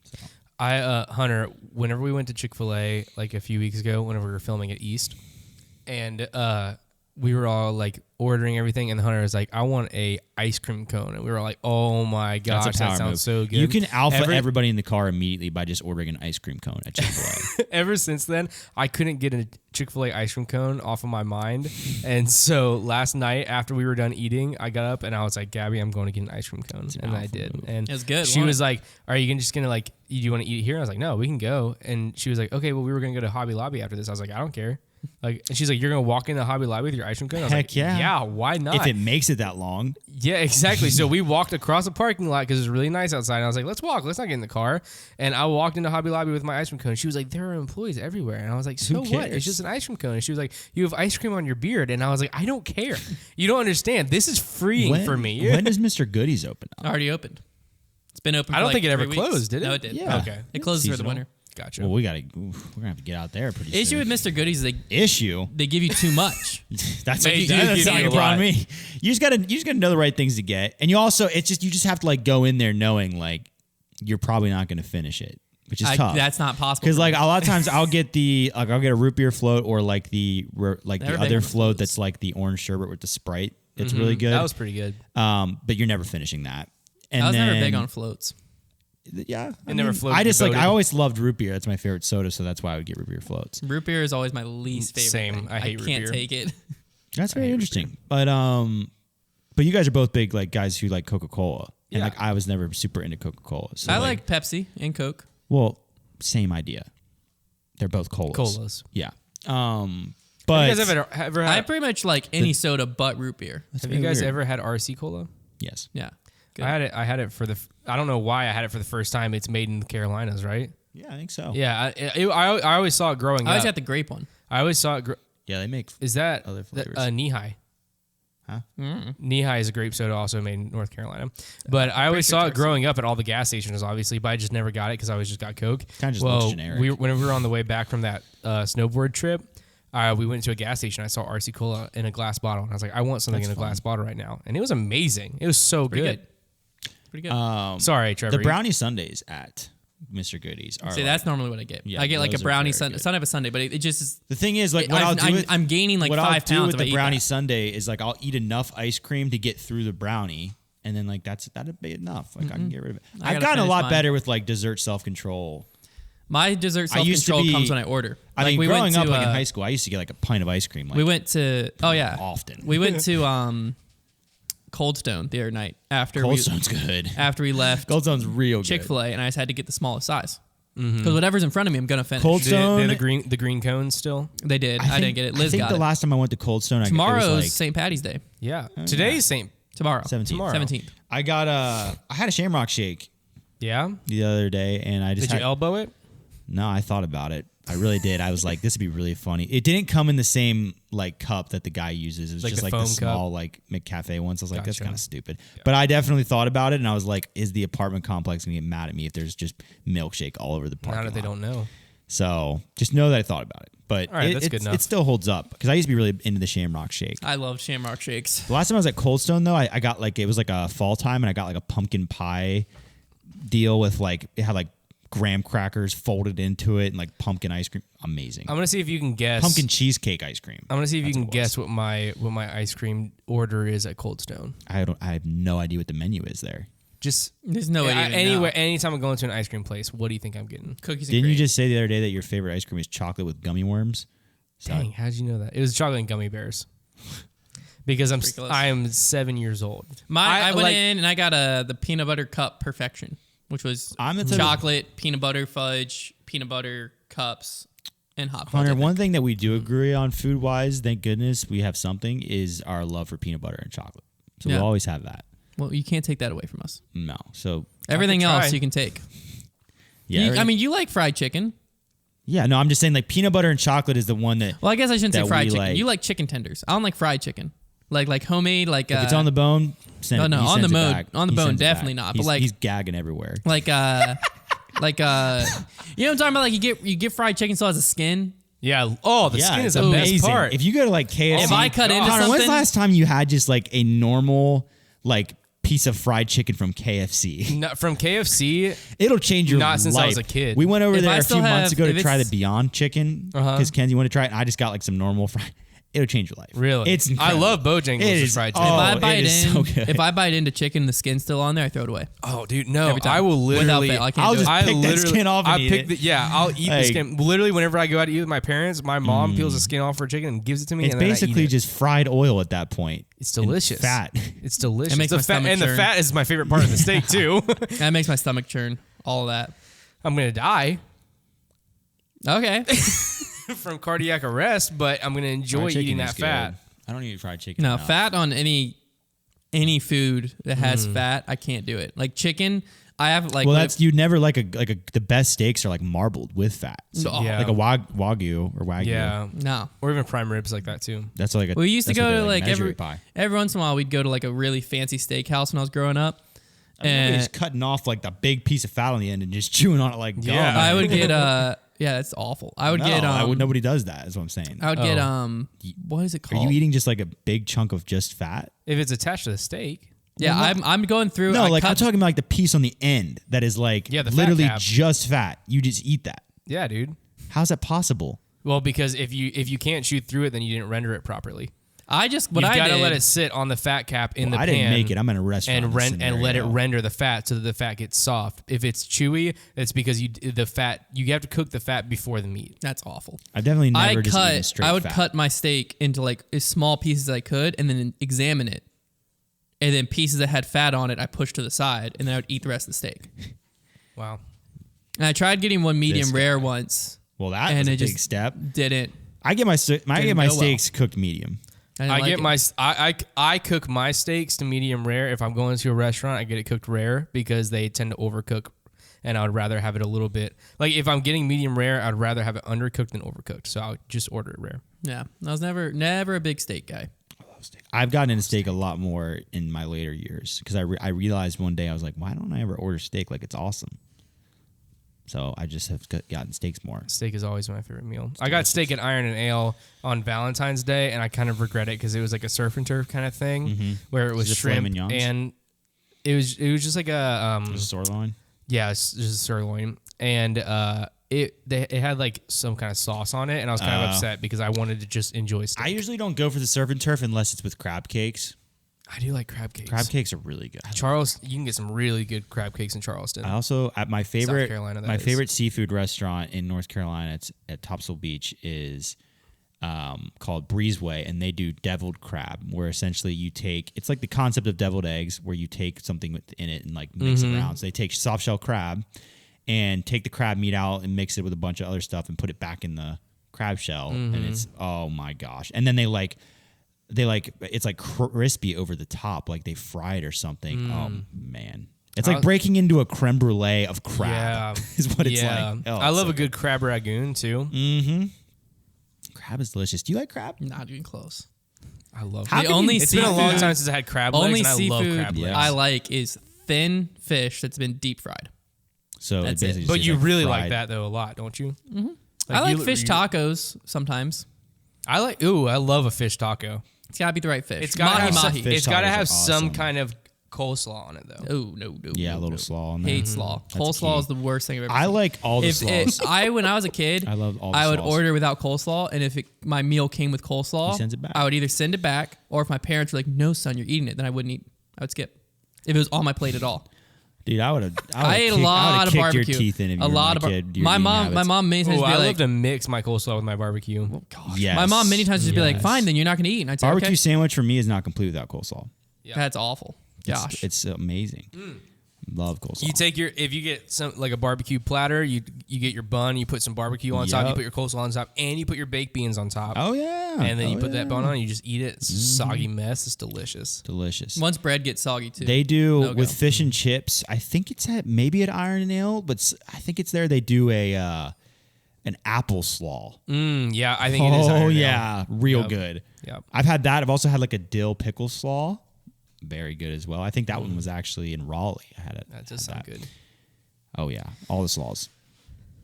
So. Hunter, whenever we went to Chick-fil-A like a few weeks ago, whenever we were filming at East, and we were all like ordering everything, and the Hunter was like, I want a ice cream cone. And we were all like, oh my gosh, that sounds so good. You can alpha everybody in the car immediately by just ordering an ice cream cone at Chick-fil-A. Ever since then, I couldn't get a Chick-fil-A ice cream cone off of my mind. And so last night after we were done eating, I got up and I was like, Gabby, I'm going to get an ice cream cone. And I did. And it was good. She was like, are you just going to like, do you want to eat it here? And I was like, no, we can go. And she was like, okay, well, we were going to go to Hobby Lobby after this. I was like, I don't care. Like, and she's like, you're gonna walk into Hobby Lobby with your ice cream cone? I was like, yeah, why not? If it makes it that long. Yeah, exactly. So we walked across the parking lot because it was really nice outside. And I was like, let's walk. Let's not get in the car. And I walked into Hobby Lobby with my ice cream cone. She was like, there are employees everywhere. And I was like, so what? It's just an ice cream cone. And she was like, you have ice cream on your beard. And I was like, I don't care. You don't understand. This is freeing for me. When does Mr. Goodies open up? Already opened. It's been open. I don't for think it ever 3 weeks. closed, did it? No, it did. Yeah. Okay. It closes for the winter. Gotcha. Well, we're gonna have to get out there pretty soon. Issue with Mr. Goodies, they give you too much. That's not a problem. Me. You just gotta know the right things to get, and you just have to like go in there knowing like you're probably not gonna finish it, which is tough. That's not possible because like a lot of times I'll get a root beer float or like the other float that's like the orange sherbet with the Sprite. It's really good. That was pretty good. But you're never finishing that. And I was never big on floats. Yeah, I always loved root beer. That's my favorite soda, so that's why I would get root beer floats. Root beer is always my least favorite. Same. I hate root beer. I can't take it. That's very interesting. But you guys are both big like guys who like Coca-Cola, and like I was never super into Coca-Cola. So I like Pepsi and Coke. Well, same idea. They're both colas. Yeah. But have you guys ever had, I pretty much like any soda but root beer. Have you guys ever had RC Cola? Yes. Yeah. Good. I had it for I don't know why I had it for the first time. It's made in the Carolinas, right? Yeah, I think so. Yeah, I always saw it growing up. I always got the grape one. I always saw it. Yeah, they make. Is that other flavors? Knee-High? Huh? Knee-High is a grape soda also made in North Carolina. But I always saw it growing up at all the gas stations, obviously. But I just never got it because I always just got Coke. Kind of just looks generic. When we were on the way back from that snowboard trip, we went to a gas station. I saw RC Cola in a glass bottle, and I was like, I want something in a glass bottle right now. And it was amazing. It was so good. Pretty good. Sorry, Trevor. The brownie sundaes at Mr. Goodies are. See, that's normally what I get. Yeah, I get like a brownie sundae. Son of a sundae, but it just is. The thing is, like, I'm gaining like 5 pounds. What I'll do with the brownie sundae is like I'll eat enough ice cream to get through the brownie, and then like that'd be enough. Like I can get rid of it. I've gotten a lot better with like dessert self control. My dessert self control comes when I order. I mean, growing up like in high school, I used to get like a pint of ice cream. Like, we went to often. We went to Cold Stone the other night after Cold Stone's good. After we left Cold Stone's real good. Chick-fil-A, and I just had to get the smallest size because whatever's in front of me, I'm gonna finish. Cold Stone, the green cones still. They did. I didn't get it. Liz got it. I think the last time I went to Cold Stone, tomorrow's St. Patty's Day. Yeah, today's tomorrow. 17th. I had a Shamrock Shake. Yeah. The other day, and I just did you elbow it? No, I thought about it. I really did. I was like, this would be really funny. It didn't come in the same like cup that the guy uses. It was just like the small like McCafe ones. I was like, that's kind of stupid. Yeah. But I definitely thought about it, and I was like, is the apartment complex gonna get mad at me if there's just milkshake all over the parking lot? Now that they don't know. So just know that I thought about it. But that's good enough. It still holds up because I used to be really into the Shamrock Shake. I love Shamrock Shakes. The last time I was at Cold Stone though, I got like it was like a fall time, and I got like a pumpkin pie deal with like it had like graham crackers folded into it and like pumpkin ice cream. Amazing. I'm gonna see if you can guess pumpkin cheesecake ice cream. I'm gonna see if you can guess what my ice cream order is at Cold Stone. I have no idea what the menu is there. Just there's no way. Anywhere, anytime I'm going to an ice cream place, what do you think I'm getting? Cookies. Didn't you just say the other day that your favorite ice cream is chocolate with gummy worms? Dang, how'd you know that? It was chocolate and gummy bears. Because I am 7 years old. I went in and I got the peanut butter cup perfection, which was chocolate, peanut butter fudge, peanut butter cups, and hot fudge. Hunter, one thing that we do agree on food wise, thank goodness we have something, is our love for peanut butter and chocolate. So we'll always have that. Well, you can't take that away from us. No. So everything else you can take. Yeah. You like fried chicken. Yeah, no, I'm just saying like peanut butter and chocolate is the one that. Well, I guess I shouldn't say fried chicken. You like chicken tenders. I don't like fried chicken. Like homemade, like if it's on the bone, send it. No, on the bone, definitely not. But like he's gagging everywhere. Like you know what I'm talking about? Like you get fried chicken still has a skin. Yeah. Oh, the skin is the best part. If you go to like KFC, if I cut into something, when's the last time you had just like a normal like piece of fried chicken from KFC? Not from KFC. It'll change your life. Not since I was a kid. We went over there a few months ago to try the Beyond Chicken because Kenzie wanted to try it, and I just got like some normal fried. It'll change your life. Really? It's incredible. I love Bojangles' fried chicken. If I bite into chicken, the skin's still on there, I throw it away. Oh, dude, no. I will literally. Without fail, I'll just pick that skin off and eat it. I'll eat the skin. Literally, whenever I go out to eat with my parents, my mom peels the skin off for chicken and gives it to me. It's and then basically I eat it. just fried oil at that point. It's delicious. Fat. It's delicious. It makes my stomach and churn. the fat is my favorite part of the steak too. That makes my stomach churn. All of that. I'm gonna die. Okay. From cardiac arrest, but I'm gonna enjoy eating that fat. I don't eat fried chicken. No, fat on any food that has fat, I can't do it. Like chicken, I have like. Well, you never like the best steaks are like marbled with fat. So like a wagyu or wagyu. Yeah, no, or even prime ribs like that too. That's like we used to go to like every once in a while we'd go to like a really fancy steakhouse when I was growing up. And just cutting off like the big piece of fat on the end and just chewing on it like gum. Yeah, I would get yeah, that's awful. Nobody does that. Is what I'm saying. I would get what is it called? Are you eating just like a big chunk of just fat? If it's attached to the steak. Yeah, I'm going through. No, I'm talking about like the piece on the end that is like literally just fat. You just eat that. Yeah, dude. How's that possible? Well, because if you can't chew through it, then you didn't render it properly. You've got to let it sit on the fat cap in the pan. I didn't make it. I'm in a restaurant and let it render the fat so that the fat gets soft. If it's chewy, it's because you have to cook the fat before the meat. That's awful. I've definitely never just eaten straight fat. I would cut my steak into like as small pieces as I could and then examine it. And then pieces that had fat on it, I pushed to the side, and then I would eat the rest of the steak. Wow. And I tried getting one medium rare once. Well, that was a big step. Didn't. I get my steaks cooked medium. I cook my steaks to medium rare. If I'm going to a restaurant, I get it cooked rare because they tend to overcook, and I would rather have it a little bit. Like if I'm getting medium rare, I'd rather have it undercooked than overcooked. So I'll just order it rare. Yeah, I was never a big steak guy. I've gotten into steak a lot more in my later years because I realized one day I was like, why don't I ever order steak? Like it's awesome. So I just have gotten steaks more. Steak is always my favorite meal. I got steak and iron and ale on Valentine's Day, and I kind of regret it because it was like a surf and turf kind of thing where it was shrimp and it was just like a sirloin. Yeah, it's just a sirloin, and it had like some kind of sauce on it, and I was kind of upset because I wanted to just enjoy steak. I usually don't go for the surf and turf unless it's with crab cakes. I do like crab cakes. Crab cakes are really good. You can get some really good crab cakes in Charleston. I also at my favorite favorite seafood restaurant in North Carolina. It's at Topsail Beach is called Breezeway, and they do deviled crab, where essentially it's like the concept of deviled eggs, where you take something within it and like mix it around. So they take soft shell crab and take the crab meat out and mix it with a bunch of other stuff and put it back in the crab shell, and it's oh my gosh! And then it's like crispy over the top, like they fry it or something. Oh man, it's like breaking into a creme brulee of crab. Is what it's like. Oh, I love a good crab ragoon too. Crab is delicious. Do you like crab? Not even close. I love it. It's been a long time since I had crab legs, and I love crab legs. I like is thin fish that's been deep fried. So that's it. But you really like that though a lot, don't you? Mm-hmm. I like fish tacos sometimes. I love a fish taco. It's gotta be the right fish. It's gotta have some kind of coleslaw on it though. Oh no. Yeah, a little slaw on there. Hate slaw. Coleslaw is the worst thing I've ever seen. I like all the slaws. When I was a kid, I loved all the I would slaws. order without coleslaw, and if my meal came with coleslaw, He sends it back. I would either send it back, or if my parents were like, "No, son, you're eating it," then I wouldn't eat. I would skip if it was on my plate at all. Dude, I ate a lot of barbecue. Your teeth in if you a were lot my of kid. my mom many times would be I like, love to mix my coleslaw with my barbecue. gosh. Yes. My mom many times would just be like, Yes. "Fine, then you're not going to eat." And I'd say, Barbecue "Okay." sandwich for me is not complete without coleslaw. Yeah. That's awful. Gosh. It's amazing. Love coleslaw. You take if you get some like a barbecue platter, you get your bun, you put some barbecue on top, you put your coleslaw on top, and you put your baked beans on top. Oh yeah. And then you put that bun on, and you just eat it. It's a soggy mess. It's delicious. Delicious. Once bread gets soggy too. They do No with go. fish and chips. I think it's maybe at Iron and Ale, but I think it's there. They do an apple slaw. Yeah, I think it is. Oh Iron Ale. yeah, real Yep. good. Yep. I've had that. I've also had like a dill pickle slaw. Very good as well. I think that one was actually in Raleigh. I had it. That does sound good. Oh yeah, all the slaws.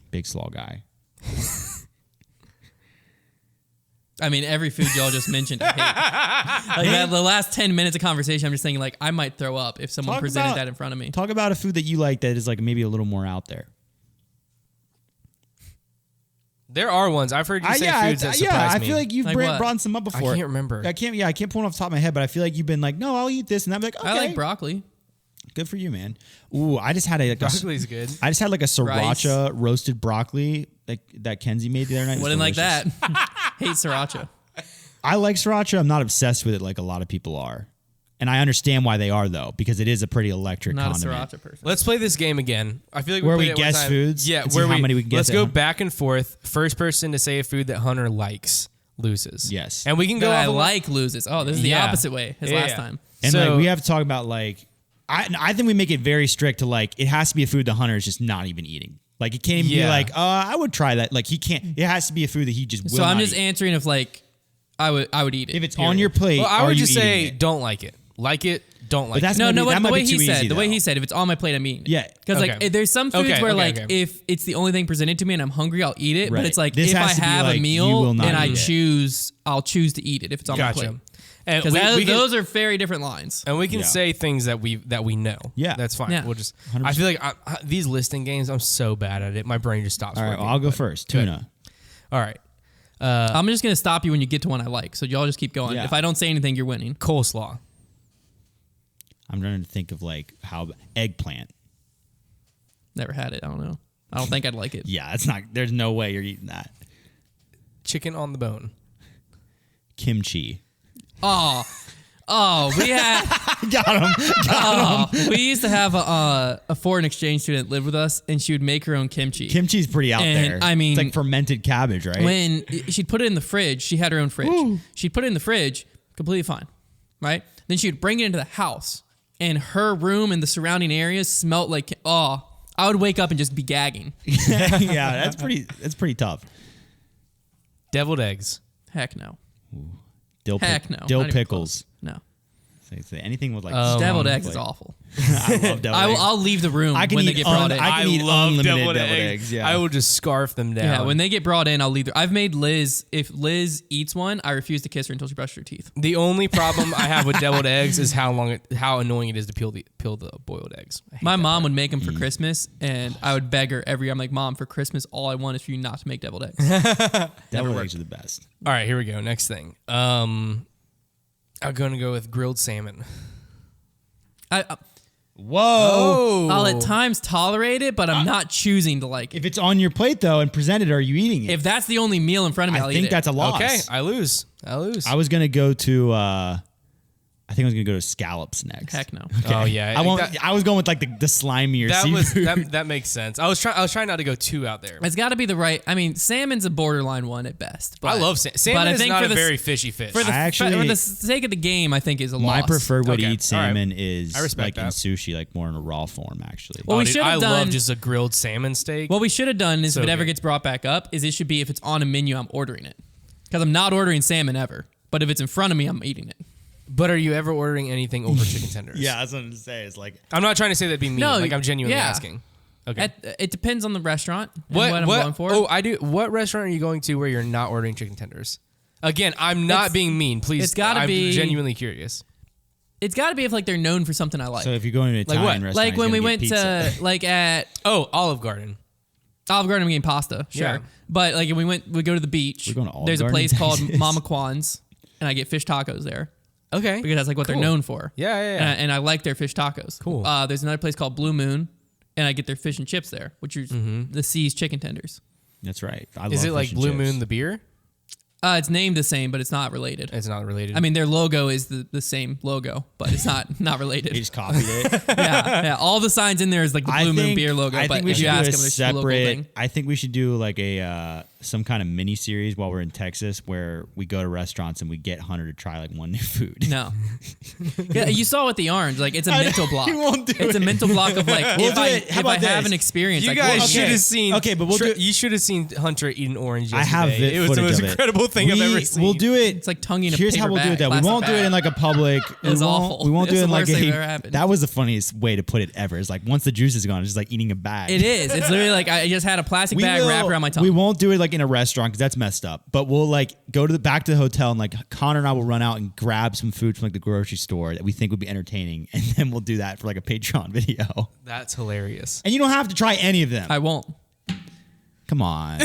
Big slaw guy. I mean, every food y'all just mentioned, I hate. Like the last 10 minutes of conversation, I'm just thinking like I might throw up if someone presented that in front of me. Talk about a food that you like that is like maybe a little more out there. There are ones. I've heard you say foods that surprise me. I feel like you've Like what? brought some up before. I can't remember. I can't pull it off the top of my head, but I feel like you've been like, no, I'll eat this, and I'm like, okay, I like broccoli. good for you, man. Ooh, I just had Broccoli's good. I just had like a sriracha roasted broccoli that Kenzie made the other night. It was Wouldn't like delicious. that. Hate sriracha. I like sriracha. I'm not obsessed with it like a lot of people are. And I understand why they are, though, because it is a pretty electric Not condiment. a sriracha person. Let's play this game again. I feel like Where played we it one guess time. foods Yeah, and see where how many we can guess Let's at go Hunter. back and forth. First person to say a food that Hunter likes loses. Yes. And we can go That I off of- like loses. Oh, this is the Yeah. opposite way as Yeah. last time. And So- like we have to talk about like I think we make it very strict to like it has to be a food the Hunter is just not even eating. Like it can't even be Yeah. like I would try that. Like he can't. It has to be a food that he just will So I'm not just eat. answering if like I would eat it. If it's period. on your plate, Well, I are would you just eating say it? don't like it. Like it, don't like that's it. No, might no, be- what that the might way be he too said. easy, The way though. he said, if it's on my plate, I'm eating it. Yeah. Because Okay. like there's some foods Okay, where okay, like okay. if it's the only thing presented to me and I'm hungry, I'll eat it. Right. But it's like This if I has to be have like, a you meal will not and I eat it. I'll choose to eat it if it's on my plate. Gotcha. And Because we can- those are very different lines. And we can Yeah. say things that we know. Yeah. That's fine. Yeah. We'll just. 100%. I feel like these listing games, I'm so bad at it. My brain just stops. All right, working, well, I'll go but- first. Good. Tuna. All right. I'm just gonna stop you when you get to one I like. So y'all just keep going. Yeah. If I don't say anything, you're winning. Coleslaw. I'm trying to think of like how eggplant. Never had it. I don't know. I don't think I'd like it. Yeah, it's not. There's no way you're eating that. Chicken on the bone. Kimchi. Oh, we had. Got him. We used to have a foreign exchange student live with us, and she would make her own kimchi. Kimchi's pretty out And, there. I mean- it's like fermented cabbage, right? When she'd put it in the fridge, she had her own fridge. She'd put it in the fridge, completely fine, right? Then she would bring it into the house, and her room and the surrounding areas smelled like I would wake up and just be gagging. Yeah, that's pretty tough. Deviled eggs. Heck no. Dill Heck no. Dill Not even pickles. close. No. Say anything with like Deviled strong eggs is flavor. awful. I love deviled eggs. I'll leave the room I can when they eat get brought in. I can eat unlimited deviled eggs, yeah. I will just scarf them down. Yeah, when they get brought in, I'll leave. I've made Liz. If Liz eats one, I refuse to kiss her until she brushes her teeth. The only problem I have with deviled eggs is how annoying it is to peel the boiled eggs. I hate My that mom part. would make them for Christmas, and I would beg her I'm like, Mom, for Christmas, all I want is for you not to make deviled eggs. Deviled eggs are the best. All right, here we go. Next thing. I'm gonna go with grilled salmon. Whoa! I'll at times tolerate it, but I'm not choosing to like it. If it's on your plate though and presented, are you eating it? If that's the only meal in front of me, I'll I eat think it. that's a loss. Okay, I lose. I was gonna go to. I think I was gonna go to scallops next. Heck no. Oh yeah, I was going with like the slimier that seafood. that makes sense. I was trying not to go too out there. It's got to be the right. I mean, salmon's a borderline one at best. But, I love salmon. but I is think not for a the, very fishy fish. For the, actually- for the sake of the game, I think is a My loss. preferred way to Okay, eat salmon is I respect like in that. sushi, like more in a raw form. Actually, Well, we Dude, should have I done. love just a grilled salmon steak. What we should have done is So if it ever good. gets brought back up, is it should be if it's on a menu, I'm ordering it. Because I'm not ordering salmon ever. But if it's in front of me, I'm eating it. But are you ever ordering anything over chicken tenders? yeah, that's what I'm gonna say. It's like I'm not trying to say that'd be mean. No, like I'm genuinely yeah. asking. Okay. It depends on the restaurant and what I'm going for. Oh, I do. What restaurant are you going to where you're not ordering chicken tenders? Again, I'm not being mean. Please, it's gotta I'm be- genuinely curious. It's got to be if like they're known for something I like. So if you're going to an Like Italian what? restaurant, Like when you're we gonna went get pizza. to like at Olive Garden. Olive Garden, I'm getting pasta, sure. Yeah. But like if we go to the beach. We're going to Olive There's a Garden, place called Texas. Mama Kwan's, and I get fish tacos there Okay. because that's like what they're Cool. known for. Yeah. And I like their fish tacos. Cool. There's another place called Blue Moon, and I get their fish and chips there, which is the C's chicken tenders. That's right. Is it like Blue Moon the beer? It's named the same, but it's not related. It's not related. I mean, their logo is the same logo, but it's not related. He just copied it. yeah. All the signs in there is like the Blue Moon beer logo. I but think we if should you do ask a them, there's a local thing. separate. I think we should do like a some kind of mini series while we're in Texas, where we go to restaurants and we get Hunter to try like one new food. No. Yeah, you saw with the orange, like it's a mental block. He won't do it's a it. mental block of like We'll if do I it. How if I about have this? an experience. you like, guys well, should have seen. Okay, but we'll do. You should have seen Hunter eat an orange. I have yesterday. It was the footage most of it. incredible thing I've ever seen. We'll do it. It's like tongue in a Here's paper how we'll bag, do it. That we plastic won't do it bag. in like a public. It's awful. We won't It's do it the in like worst thing that ever a. happened. That was the funniest way to put it ever. It's like once the juice is gone, it's just like eating a bag. It is. It's literally like I just had a plastic bag wrapped around my tongue. We won't do it like in a restaurant because that's messed up. But we'll like go to the back to the hotel and like Connor and I will run out and grab some food from like the grocery store that we think would be entertaining, and then we'll do that for like a Patreon video. That's hilarious. And you don't have to try any of them. I won't. Come on.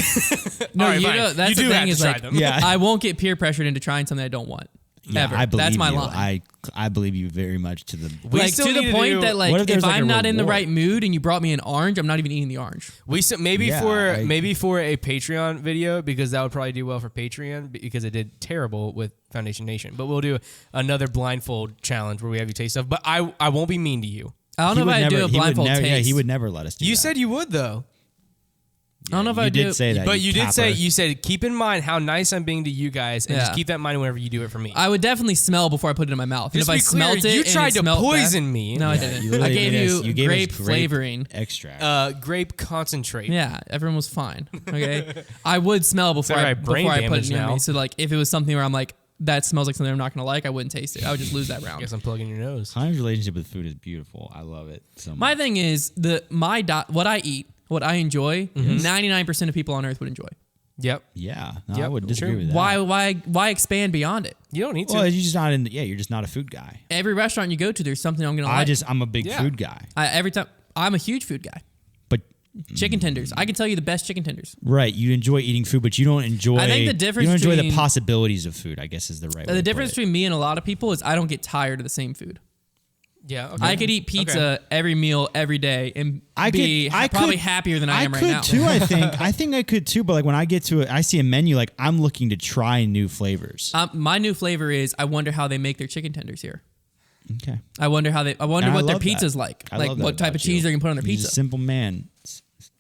No, All right, you fine. know that's You the do thing have is to try like them. Yeah. I won't get peer pressured into trying something I don't want. Ever. I believe That's my you. line. I believe you very much to the. We like still to need the to point do- that like What if if there's, like, a I'm not in the reward? right mood and you brought me an orange, I'm not even eating the orange. Maybe Yeah, for I- maybe for a Patreon video, because that would probably do well for Patreon because it did terrible with Foundation Nation. But we'll do another blindfold challenge where we have you taste stuff. But I won't be mean to you. I don't know if I'd do a blindfold taste. Yeah, he would never let us do that. You said you would though. I don't know if you I did do. say that. But you did say capper. you said keep in mind how nice I'm being to you guys, and just Yeah. keep that in mind whenever you do it for me. I would definitely smell before I put it in my mouth. Just and if to I be clear, smelt it, you and tried it to smelled poison bad- me. No, I Yeah, didn't. you I literally gave gave us- you gave us grape flavoring. extract. Grape concentrate. Yeah, everyone was fine. Okay, I would smell before Sorry, I brain put it damage near now. me. So like, if it was something where I'm like, that smells like something I'm not gonna like, I wouldn't taste it. I would just lose that I round. guess I'm plugging your nose. Hunter's relationship with food is beautiful. I love it so much. My thing is what I eat, what I enjoy. 99% of people on earth would enjoy. Yep. Yeah, no, I Yep, would disagree true. with that. Why expand beyond it? You don't need to. Well, you're just not in. Yeah, you're just not a food guy. Every restaurant you go to, there's something I'm gonna like. I'm a big Yeah. food guy. Every time I'm a huge food guy. But Chicken tenders. I can tell you the best chicken tenders. right, you enjoy eating food, but you don't enjoy. I think the difference you don't enjoy the between- possibilities of food. I guess is the right. way The to difference put it. between me and a lot of people is I don't get tired of the same food. yeah. Okay. I could eat pizza every meal every day and I be could- probably happier than I am right now. I could too. I think I could too. But like when I get to it, I see a menu. Like I'm looking to try new flavors. My new flavor is I wonder how they make their chicken tenders here. Okay. I wonder And what I their love pizza's that. like. I Like love that what type about of cheese you. they're gonna put on their He's a pizza. simple man.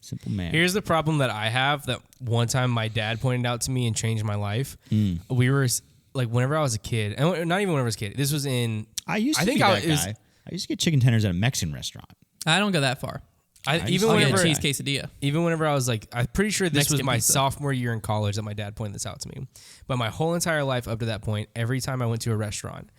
Simple man. Here's the problem that I have that one time my dad pointed out to me and changed my life. Mm. We were like, whenever I was a kid, and not even when I was a kid. This was in. I used to I think be I that was- guy. I used to get chicken tenders at a Mexican restaurant. I don't go that far. Even used to I'll get get a whenever cheese quesadilla. even whenever I was like, I'm pretty sure this was Mexican my pizza. sophomore year in college that my dad pointed this out to me. But my whole entire life up to that point, every time I went to a restaurant,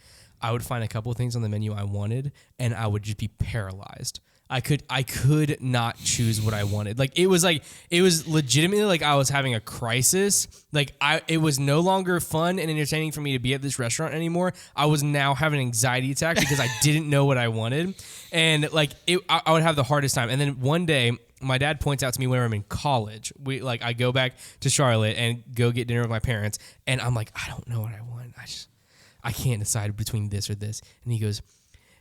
I would find a couple of things on the menu I wanted, and I would just be paralyzed. I could not choose what I wanted. It was legitimately like I was having a crisis. It was no longer fun and entertaining for me to be at this restaurant anymore. I was now having an anxiety attack because I didn't know what I wanted. And I would have the hardest time. And then one day, my dad points out to me whenever I'm in college. I go back to Charlotte and go get dinner with my parents, and I'm like, I don't know what I want. I can't decide between this or this. And he goes,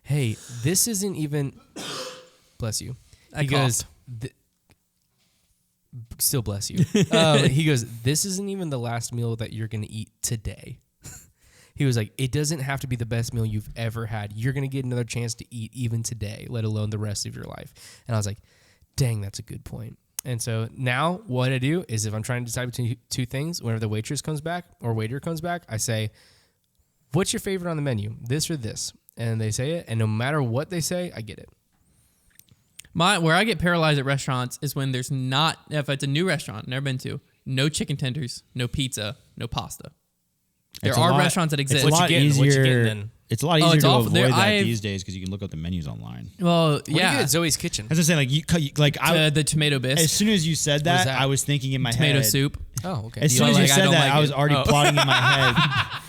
hey, this isn't even. Bless you. I He goes, still bless you. He goes, this isn't even the last meal that you're going to eat today. He was like, it doesn't have to be the best meal you've ever had. You're going to get another chance to eat even today, let alone the rest of your life. And I was like, dang, that's a good point. And so now what I do is if I'm trying to decide between two things, whenever the waitress comes back or waiter comes back, I say, what's your favorite on the menu? This or this? And they say it. And no matter what they say, I get it. Where I get paralyzed at restaurants is when there's not, if it's a new restaurant, never been to, no chicken tenders, no pizza, no pasta. There It's a are lot- restaurants that exist. It's a What lot you getting? What you easier. getting then? It's a lot Oh, easier it's to awful. avoid that I've- these days because you can look up the menus online. Well, What do you yeah. get at Zoe's Kitchen? As I say, The tomato bisque, as soon as you said What is that, that? I was thinking in my tomato head. soup. Oh, okay. As You soon don't as you like- I said don't that, like I was it. already Oh. plotting in my head.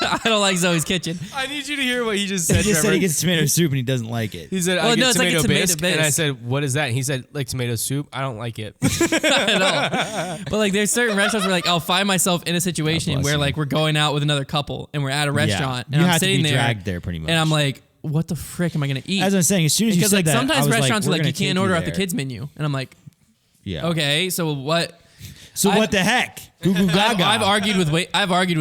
I don't like Zoe's Kitchen. I need you to hear what he just said. He just said he gets tomato soup and he doesn't like it. He said, I get tomato bisque. And I said, what is that? And he said, like tomato soup. I don't like it. I know. But like there's certain restaurants where like I'll find myself in a situation where like we're going out with another couple and we're at a restaurant and I'm sitting there, dragged there pretty much. And I'm like, what the frick am I gonna eat? As I'm saying, as soon as you said like that, sometimes restaurants are like, you can't order out the kids menu, and I'm like, yeah, okay, so what? So what the heck? Goo goo gaga. I've argued with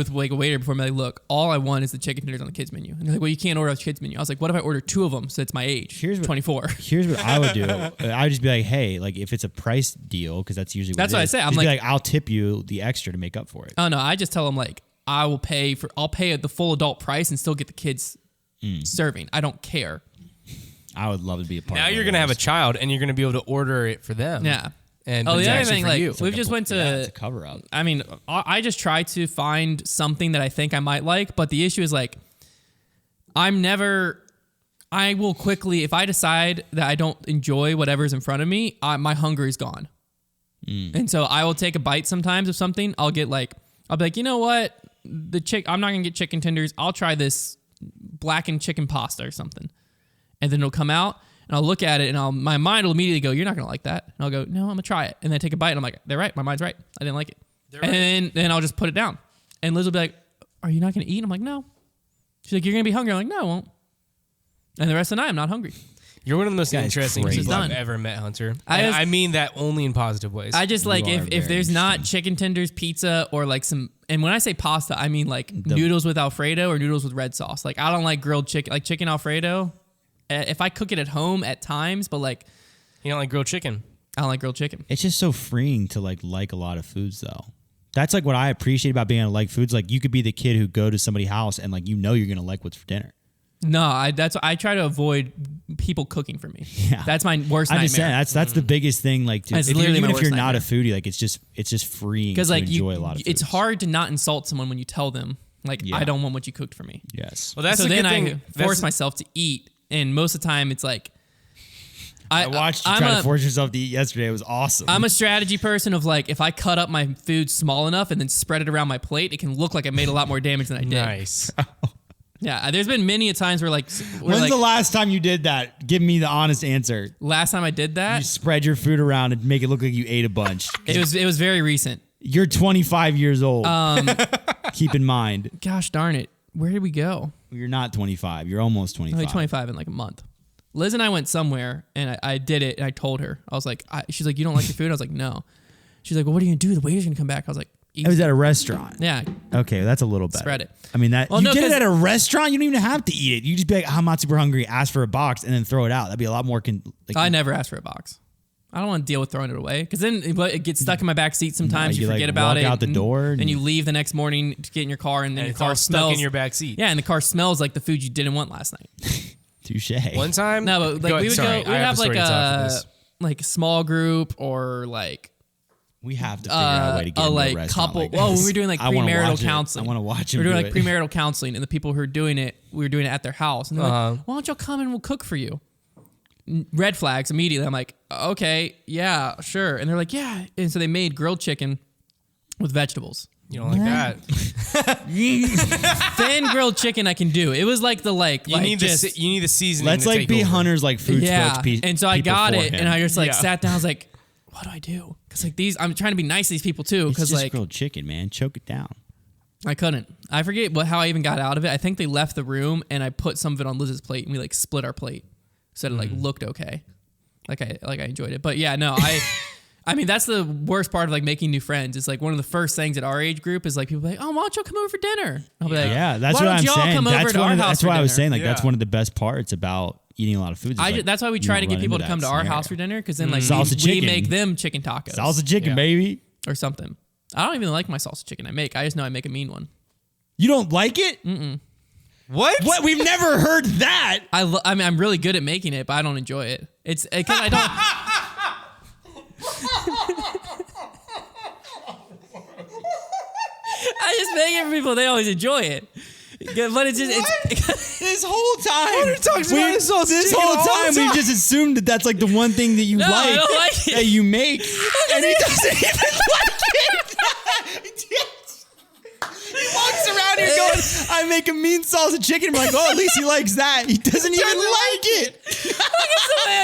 like a waiter before. I'm like, look, all I want is the chicken tenders on the kids menu. And they're like, well, you can't order off the kids menu. I was like, what if I order 2 of them? So it's my age. 24. Here's what I would do. I would just be like, hey, like if it's a price deal, because that's usually what I say. I'm like, I'll tip you the extra to make up for it. Oh no, I just tell them like, I'll pay the full adult price and still get the kids serving. I don't care. I would love to be a part. Now you're gonna have a child and you're gonna be able to order it for them. Yeah. And the other thing, like we've just went to it's a cover up. I mean, I just try to find something that I think I might like, but the issue is like, I will quickly, if I decide that I don't enjoy whatever's in front of me, my hunger is gone. And so I will take a bite sometimes of something. I'll be like, you know what? I'm not gonna get chicken tenders. I'll try this blackened chicken pasta or something. And then it'll come out. And I'll look at it, and my mind will immediately go, "You're not gonna like that." And I'll go, "No, I'm gonna try it." And then I take a bite, and I'm like, "They're right. My mind's right. I didn't like it." And then I'll just put it down. And Liz will be like, "Are you not gonna eat?" I'm like, "No." She's like, "You're gonna be hungry." I'm like, "No, I won't." And the rest of the night, I'm not hungry. You're one of the most interesting people I've ever met, Hunter. I mean that only in positive ways. I just like if there's not chicken tenders, pizza, or like some. And when I say pasta, I mean like noodles with Alfredo or noodles with red sauce. Like I don't like grilled chicken, like chicken Alfredo. If I cook it at home at times, but like... You don't like grilled chicken? I don't like grilled chicken. It's just so freeing to like a lot of foods though. That's like what I appreciate about being able to like foods. Like you could be the kid who go to somebody's house and like you're going to like what's for dinner. No, I try to avoid people cooking for me. Yeah. That's my worst nightmare. I'm just saying, that's the biggest thing. Like even if you're not a foodie, like it's just freeing to like enjoy a lot of foods. It's hard to not insult someone when you tell them, like, I don't want what you cooked for me. Yes. Well, that's so then I force myself to eat. And most of the time, it's like... I watched you try to force yourself to eat yesterday. It was awesome. I'm a strategy person of like, if I cut up my food small enough and then spread it around my plate, it can look like I made a lot more damage than I did. Nice. Yeah, there's been many a times where like... When's the last time you did that? Give me the honest answer. Last time I did that? You spread your food around and make it look like you ate a bunch. It was very recent. You're 25 years old. Keep in mind. Gosh darn it. Where did we go? You're not 25. You're almost 25. I'll be 25 in like a month. Liz and I went somewhere, and I did it, and I told her. I was like, she's like, you don't like the food? I was like, no. She's like, well, what are you going to do? The waiter's going to come back. I was like, easy. It was at a restaurant. Yeah. Okay, that's a little better. Spread it. I mean, you did it at a restaurant? You don't even have to eat it. You just be like, I'm not super hungry, ask for a box, and then throw it out. That'd be a lot more... I never ask for a box. I don't want to deal with throwing it away because then it gets stuck in my back seat sometimes. You forget about it. Walk out the door. And you leave the next morning to get in your car and then your car smells. Stuck in your back seat. Yeah, and the car smells like the food you didn't want last night. Touche. One time? No, but like we would have like a small group or like... We have to figure out a way to get into a restaurant couple. Like this. When we were doing like premarital counseling. I want to watch it. We were doing like premarital counseling, and the people who were doing it, we were doing it at their house. And they're like, why don't y'all come and we'll cook for you? Red flags immediately. I'm like, okay, yeah, sure. And they're like, yeah. And so they made grilled chicken with vegetables. You don't like that? Thin grilled chicken I can do. It was like the you need the seasoning. Let's like be Hunter's like food spokespeople. And so I got it, and I just like sat down. I was like, what do I do? Because like I'm trying to be nice to these people too. Because like grilled chicken, man, choke it down. I couldn't. I forget how I even got out of it. I think they left the room, and I put some of it on Liz's plate, and we like split our plate. So it like looked okay. Like I enjoyed it. But yeah, no, I mean that's the worst part of like making new friends. It's like one of the first things at our age group is like people like, oh, why don't y'all come over for dinner? I'll be like, yeah, that's what I'm saying. That's why I was saying like that's one of the best parts about eating a lot of food. That's why we try to get people to come to our house for dinner because then like we make them chicken tacos. Salsa chicken, baby. Or something. I don't even like my salsa chicken I make. I just know I make a mean one. You don't like it? Mm-mm. What? We've never heard that. I mean, I'm really good at making it, but I don't enjoy it. It's because I don't. I just make it for people. They always enjoy it. But it's just this whole time. This whole time we've just assumed that that's like the one thing that you I don't like it. That you make, and he doesn't even like it. walks around here going, I make a mean salsa chicken. I'm like, oh, at least he likes that. He doesn't even like it.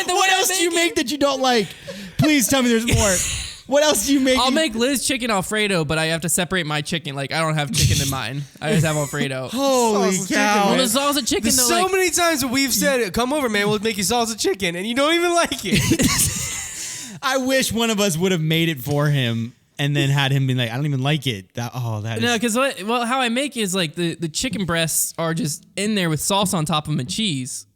What else do you make that you don't like? Please tell me there's more. What else do you make? I'll make Liz chicken Alfredo, but I have to separate my chicken. Like, I don't have chicken in mine. I just have Alfredo. Holy cow. Well, the salsa chicken, there's though, so like, many times that we've said, come over, man, we'll make you salsa chicken, and you don't even like it. I wish one of us would have made it for him and then had him be like, I don't even like it. No, because how I make it is like the chicken breasts are just in there with sauce on top of them and cheese.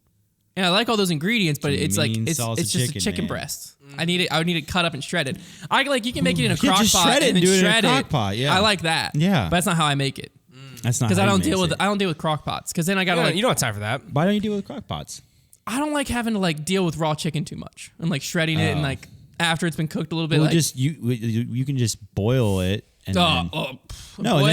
And I like all those ingredients, but it's just a chicken breast. I would need it cut up and shredded. You can make it in a crock pot and then do it shred in a crock pot. Yeah, I like that. Yeah, but that's not how I make it. That's not because I don't deal with crock pots. Because then I gotta you don't have time for that. Why don't you deal with crock pots? I don't like having to like deal with raw chicken too much and like shredding it and like after it's been cooked a little bit. Well, you can just boil it. And then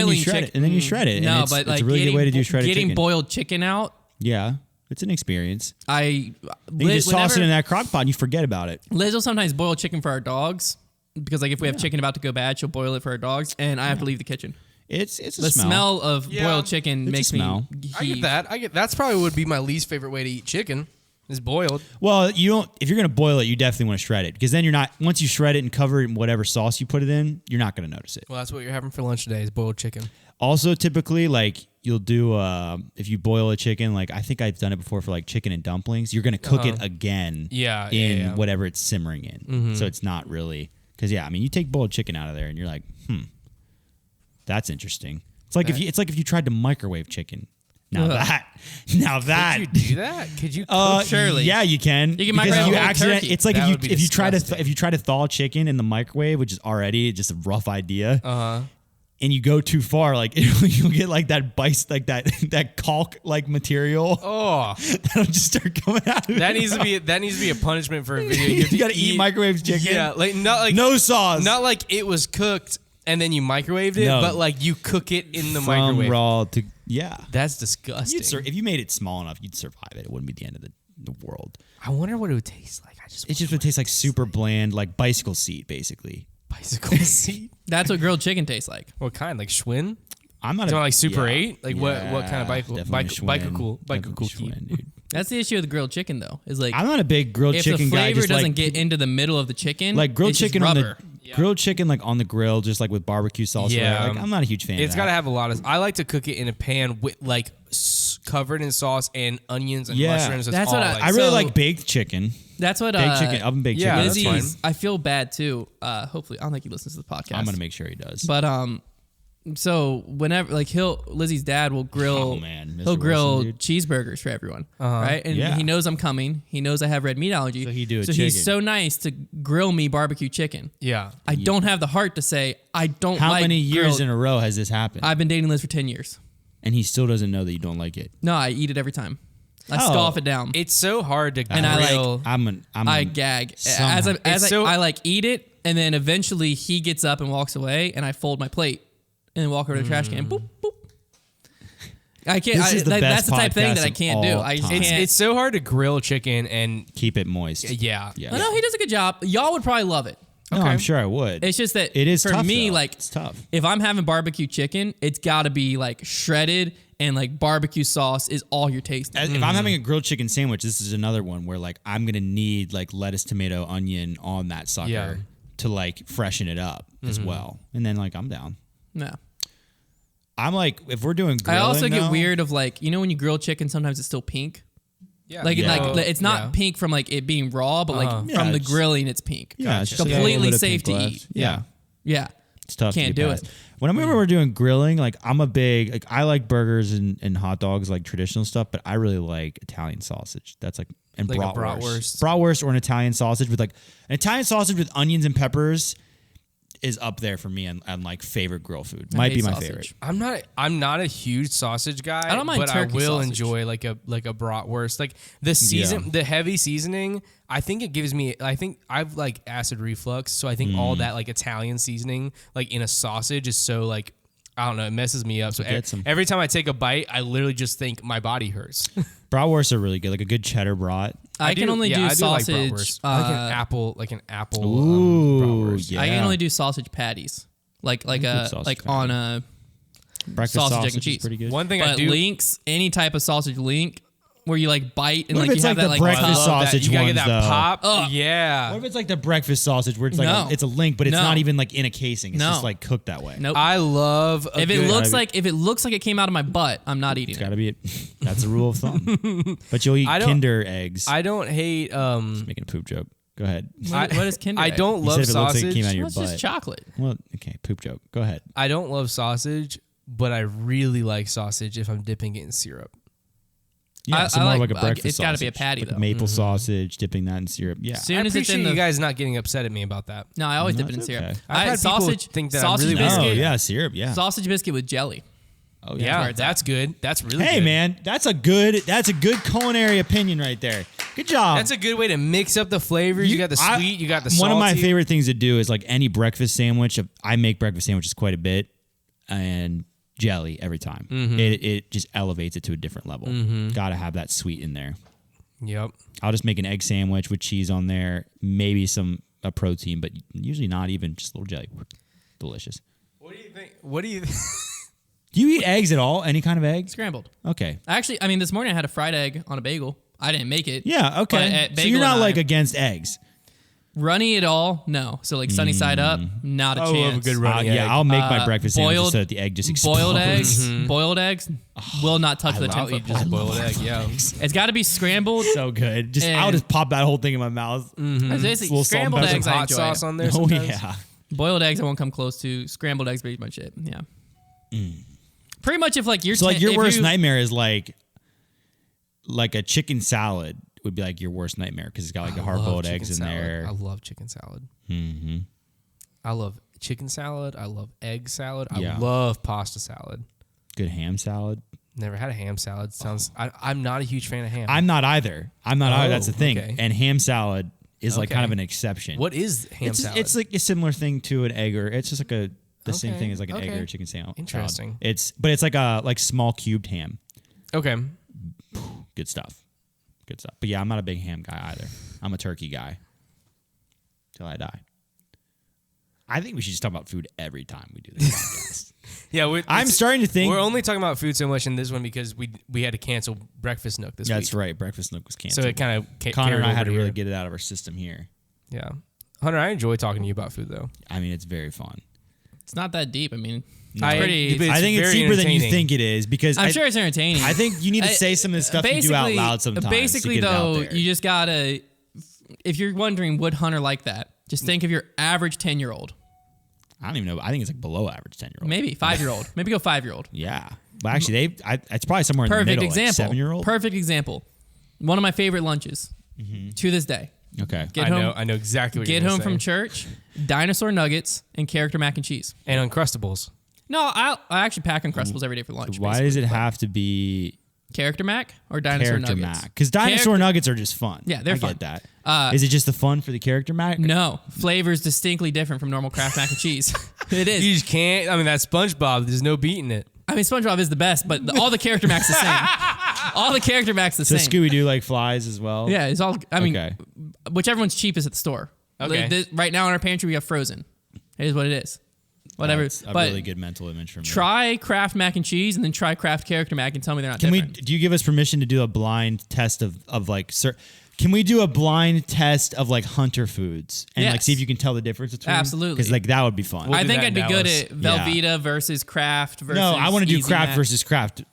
you shred it. And then you shred it. No, and but it's a really good way to do shredded chicken. Getting boiled chicken out. Yeah. It's an experience. You just toss it in that crock pot and you forget about it. Liz will sometimes boil chicken for our dogs because like if we have chicken about to go bad, she'll boil it for our dogs and I have to leave the kitchen. It's the smell of boiled chicken makes me heave. I get that. That's probably would be my least favorite way to eat chicken is boiled. Well, if you're going to boil it, you definitely want to shred it because then you're not, once you shred it and cover it in whatever sauce you put it in, you're not going to notice it. Well, that's what you're having for lunch today is boiled chicken. Also, typically, like you'll do, if you boil a chicken, like I think I've done it before for like chicken and dumplings, you're going to cook it again in whatever it's simmering in. Mm-hmm. So it's not really, because you take boiled chicken out of there and you're like, that's interesting. It's like if you tried to microwave chicken. Now that. Could you do that? Could you? Surely. Yeah, you can. You can microwave turkey. It's like if you try to thaw chicken in the microwave, which is already just a rough idea. And you go too far, like you'll get like that that caulk like material. Oh, that'll just start coming out. That needs to be a punishment for a video. You got to eat microwave chicken. Yeah, no sauce. Not like it was cooked and then you microwaved it, but like you cook it in the microwave. Raw to that's disgusting. If you made it small enough, you'd survive it. It wouldn't be the end of the world. I wonder what it would taste like. It just would taste like super bland, like bicycle seat, basically. Bicycle seat. That's what grilled chicken tastes like. What kind? Like Schwinn? I'm not like Super 8. Like what kind of bicycle? Bicycle dude. That's the issue with the grilled chicken though. Is like I'm not a big grilled chicken guy. If the flavor doesn't get into the middle of the chicken, like grilled chicken on the grilled chicken like on the grill, just like with barbecue sauce. Yeah, like, I'm not a huge fan. It's got to have a lot of. I like to cook it in a pan with like covered in sauce and onions and mushrooms. That's what I really like baked chicken. That's what baked chicken, oven baked chicken. Lizzie's, that's fine. I feel bad too. Hopefully, I don't think he listens to the podcast. I'm gonna make sure he does. But so whenever like Lizzie's dad will grill, he'll grill Wilson, cheeseburgers for everyone, right? And he knows I'm coming. He knows I have red meat allergy. So he's so nice to grill me barbecue chicken. Yeah, I don't have the heart to say I don't. How like many years in a row has this happened? I've been dating Liz for 10 years, and he still doesn't know that you don't like it. No, I eat it every time. I scoff it down. It's so hard to and grill. I gag I like eat it, and then eventually he gets up and walks away, and I fold my plate and walk over to the trash can. Boop boop. I can't. That's the type of thing that I can't do. I just can't. It's so hard to grill chicken and keep it moist. Yeah. No, he does a good job. Y'all would probably love it. No, I'm sure I would. It's just that it is for tough, me. though. Like it's tough. If I'm having barbecue chicken, it's got to be like shredded and like barbecue sauce is all you're tasting. If I'm having a grilled chicken sandwich, this is another one where like I'm gonna need like lettuce, tomato, onion on that sucker to like freshen it up as well. And then like I'm down. Yeah. I'm like, if we're doing grilling, I also get weird of like, when you grill chicken, sometimes it's still pink. Yeah. Like it's not pink from like it being raw, but like from the grilling, it's pink. Yeah, it's completely safe to eat. Yeah. It's tough. Can't do it. Whenever we're doing grilling, like I'm a big like I like burgers and hot dogs, like traditional stuff, but I really like Italian sausage. That's like and like bratwurst or an Italian sausage with like an Italian sausage with onions and peppers is up there for me on like favorite grill food. Might be my favorite. I'm not a huge sausage guy. I don't mind but turkey I will sausage. Enjoy like a bratwurst. Like the heavy seasoning. I think it gives me. I think I've like acid reflux, so I think all that like Italian seasoning like in a sausage is so like. I don't know. It messes me up. So every time I take a bite, I literally just think my body hurts. Bratwursts are really good, like a good cheddar brat. I can only do sausage, like an apple. Ooh, bratwurst. I can only do sausage patties, like on a Breakfast sausage, egg, and is cheese. pretty good. One thing But I do. links, any type of sausage link, where you like bite and What like if you it's have like that the like breakfast top. sausage you gotta get ones, that though? pop. Ugh. Yeah. What if it's like the breakfast sausage where it's like No. it's a link, but it's No. not even like in a casing. It's No. just like cooked that way. Nope. I love. if it looks like it came out of my butt, I'm not eating It's it. got to be. That's a rule of thumb. But you'll eat I don't- Kinder eggs. I don't hate. Making a poop joke. Go ahead. What is Kinder I Egg? don't You love said if it looks like it sausage. came out of your Well, it's just butt. chocolate. Well, okay, poop joke. Go ahead. I don't love sausage, but I really like sausage if I'm dipping it in syrup. Yeah, I so more like- like a breakfast it's gotta be a sausage, patty, like though. maple sausage, dipping that in syrup. Yeah. Soon I as it's appreciate in the you guys not getting upset at me about that. no, I always No, dip it in it's syrup. okay. I've had people sausage think that I'm sausage really biscuit. Oh, yeah, syrup. Yeah. Sausage biscuit with jelly. Oh, Yeah, it's that's good. That's really Hey, good. man, that's a good culinary opinion right there. Good job. That's a good way to mix up the flavors. You got the sweet, you got the salty. One of my favorite things to do is like any breakfast sandwich. I make breakfast sandwiches quite a bit, and jelly every time. It just elevates it to a different level. Got to have that sweet in there. Yep. I'll just make an egg sandwich with cheese on there, maybe a protein, but usually not even, just a little jelly. Delicious. What do you think? What do you? Do you eat eggs at all? Any kind of egg? Scrambled. Okay. Actually, I mean, this morning I had a fried egg on a bagel. I didn't make it. Yeah, But okay. at So Bagel you're not and like I- against eggs. Runny at all? No. So like sunny side up, not a I chance. love a good runny egg. Yeah, I'll make my breakfast sandwich boiled- so that the egg just explodes. Boiled eggs will not touch the I'll 10-foot eat pole. just boiled egg. Yeah. It's got to be scrambled. So good. Just And- I'll just pop that whole thing in my mouth. It's basically Little salt and scrambled pepper. eggs. Some I hot enjoy. sauce on there. Oh Sometimes. yeah. Boiled eggs I won't come close to. Scrambled eggs pretty much it. Yeah. Pretty much if like you're So like your if worst you- nightmare is like a chicken salad would be like your worst nightmare because it's got like the hard boiled chicken eggs in salad. there. I love chicken salad. Mm-hmm. I love chicken salad. I love egg salad. I Yeah. love pasta salad. Good ham salad. Never had a ham salad. Sounds. I'm not a huge fan of ham. I'm not either. That's the thing. okay. And ham salad is like Okay. kind of an exception. What is ham it's, salad? It's like a similar thing to an egg, or it's just like the same Okay, thing as like an egg okay. or a chicken salad. Interesting. But it's like a small cubed ham. okay. Good stuff. Good stuff. But yeah, I'm not a big ham guy either. I'm a turkey guy. Till I die. I think we should just talk about food every time we do this podcast. Yeah, I'm starting to think we're only talking about food so much in this one because we had to cancel Breakfast Nook this that's week. right. Breakfast Nook was So canceled. it kind of Connor and I had to really get it out of our system here. Yeah, Hunter, I enjoy talking to you about food though. I mean, it's very fun. It's not that deep. I mean, it's I- pretty. but I think it's very deeper than you entertaining. think it is because I'm sure it's entertaining. I think you need to say some of the stuff you do out loud sometimes. Basically, to get it out though, there. you just gotta. If you're wondering, would Hunter like that? Just think of your average 10-year-old. I don't even know. I think it's like below average 10-year-old. Maybe 5-year-old. Maybe go 5-year-old. Yeah. Well, actually, it's probably somewhere in the Perfect middle. example. Like 7-year-old. Perfect example. One of my favorite lunches to this day. Okay. Get home. I know exactly what Get you're home gonna from say. church, dinosaur nuggets, and character mac and cheese. And Uncrustables. No, I actually pack Uncrustables every day for lunch. Why does it have to be Character mac or dinosaur character nuggets? mac? Because dinosaur Character- nuggets are just fun. Yeah, they're I fun. get that. Is it just the fun for the character mac? No, flavor's distinctly different from normal Kraft mac and cheese. It is. You just can't. I mean, that's SpongeBob. There's no beating it. I mean, SpongeBob is the best, but all the character mac's the same. All the character mac's the Does same. Scooby Doo like flies as well? Yeah, it's all. I mean, Okay. whichever one's cheapest at the store. Okay. Right now in our pantry we have Frozen. It is what it is. Whatever. That's a but really good mental image for me. try Kraft mac and cheese and then try Kraft character mac and tell me they're not Can different. do you give us permission to do a blind test of like can we do a blind test of like Hunter foods and like Yes. see if you can tell the difference between Absolutely. because like that would be fun. We'll I do think that I'd in be good Dallas. at Velveeta versus Kraft versus. no, I want to do Easy Kraft Mac. versus Kraft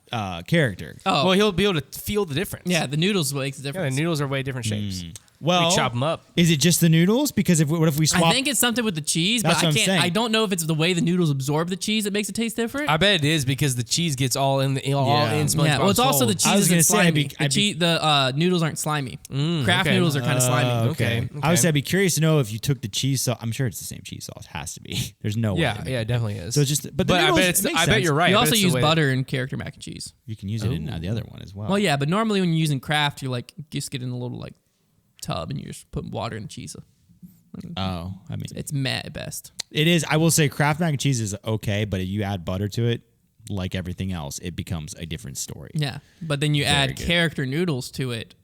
character. Oh, Well, he'll be able to feel the difference. yeah, the noodles makes a Yeah, the difference. noodles are way different shapes. Well, We chop them up. Is it just the noodles? Because what if we swap? I think it's something with the cheese, That's but what I I'm can't. saying. I don't know if it's the way the noodles absorb the cheese that makes it taste different. I bet it is because the cheese gets all in Yeah. in SpongeBob's Yeah, well, it's also the fold. cheese I was isn't gonna say, slimy. The noodles aren't slimy. Kraft okay. noodles are kind of slimy. Okay. I would say I'd be curious to know if you took the cheese sauce. I'm sure it's the same cheese sauce. Has to be. There's no way. Yeah, to make yeah, it definitely is. So it's just, but I noodles, bet it's. it makes I bet sense. you're right. You I bet also it's the use way- butter in character mac and cheese. You can use it in the other one as well. Well, yeah, but normally when you're using Kraft, you're like just get in a little like tub and you just put water in the cheese. Oh, I mean, It's meh at best. it is. I will say, Kraft mac and cheese is okay, but if you add butter to it, like everything else, it becomes a different story. Yeah, but then you add good. character noodles to it.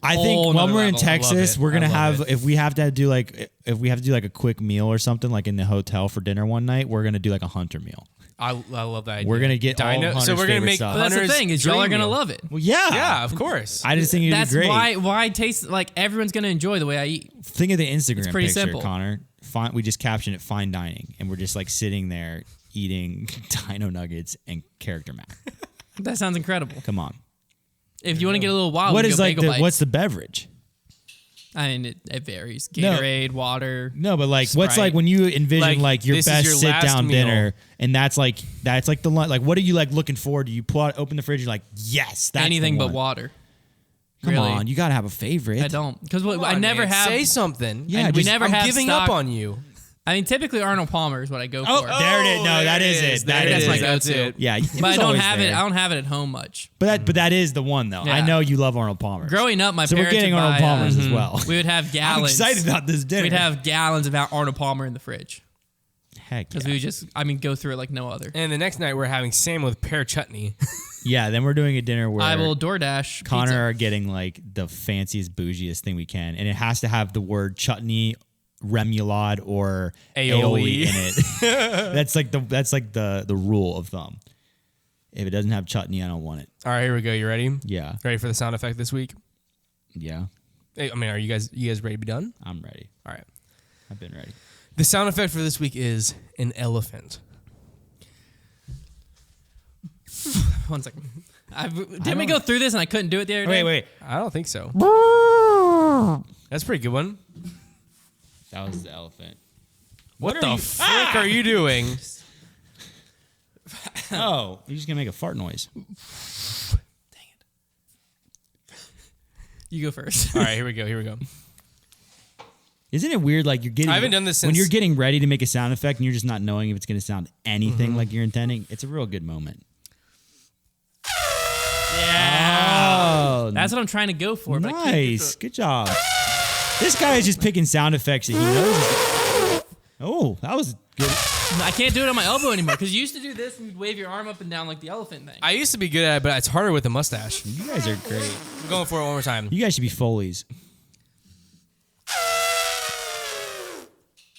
I think Whole when nother we're in level. I love Texas, it. we're gonna I love have it. if we have to do like a quick meal or something like in the hotel for dinner one night, we're gonna do like a Hunter meal. I love that idea. We're gonna get all Hunter's so we're gonna favorite make. stuff. But that's the thing is y'all are gonna love it. Well, yeah, Yeah, of course. I just think it'd That's be great. why taste like everyone's gonna enjoy the way I eat. Think of the Instagram pretty picture, simple. Connor. We just captioned it "Fine Dining," and we're just like sitting there eating Dino Nuggets and Character Mac. That sounds incredible. Come on. If you want to get a little wild, What we is go like Bagel Bites. what's the beverage? I mean, it varies. Gatorade, water. No, but like, Sprite. what's like when you envision like your this is best your sit last down meal. dinner, and that's like the like, what are you like looking forward to? You pull out, open the fridge, you're like, yes, that's Anything the but one. water. Come Really. on, you gotta have a favorite. I don't because Come I on, never man, have. say something. Yeah, we just- never I'm have giving stock. up on you. I mean, typically Arnold Palmer is what I go Oh, for. there it is. No, that there is it is. it. That There it is is. it. That's it. Yeah, But I don't have it. I don't have it at home much. But that is the one though. I Yeah. know you love Arnold Palmer. Growing up, my so we're parents getting would Arnold buy, Palmer's as well. We would have I'm gallons. excited about this dinner. We'd have gallons of Arnold Palmer in the fridge Heck because yeah. we would just, go through it like no other. And the next night we're having salmon with pear chutney. Yeah, then we're doing a dinner where I will DoorDash Connor pizza. are getting like the fanciest, bougiest thing we can, and it has to have the word chutney, remoulade, or aioli in it. that's like the rule of thumb. If it doesn't have chutney, I don't want it. All right, here we go. You ready? Yeah, Ready for the sound effect this week? yeah, Hey, I mean, are you guys ready to be done? I'm ready. All right. I've been ready. The sound effect for this week is an elephant. 1 second. Didn't we go through this and I couldn't do it the other day? Wait. I don't think so. That's a pretty good one. That was the elephant. What the frick are you doing? Oh, you're just gonna make a fart noise. You go first. All right, here we go. Isn't it weird? Like you're getting. I haven't done this when since- you're getting ready to make a sound effect and you're just not knowing if it's gonna sound anything like you're intending. It's a real good moment. Yeah. Oh, That's what I'm trying to go for. But I can't get nice. Good job. This guy is just picking sound effects that he knows. Oh, that was good. I can't do it on my elbow anymore because you used to do this and you'd wave your arm up and down like the elephant thing. I used to be good at it, but it's harder with a mustache. You guys are great. I'm going for it one more time. You guys should be Foleys.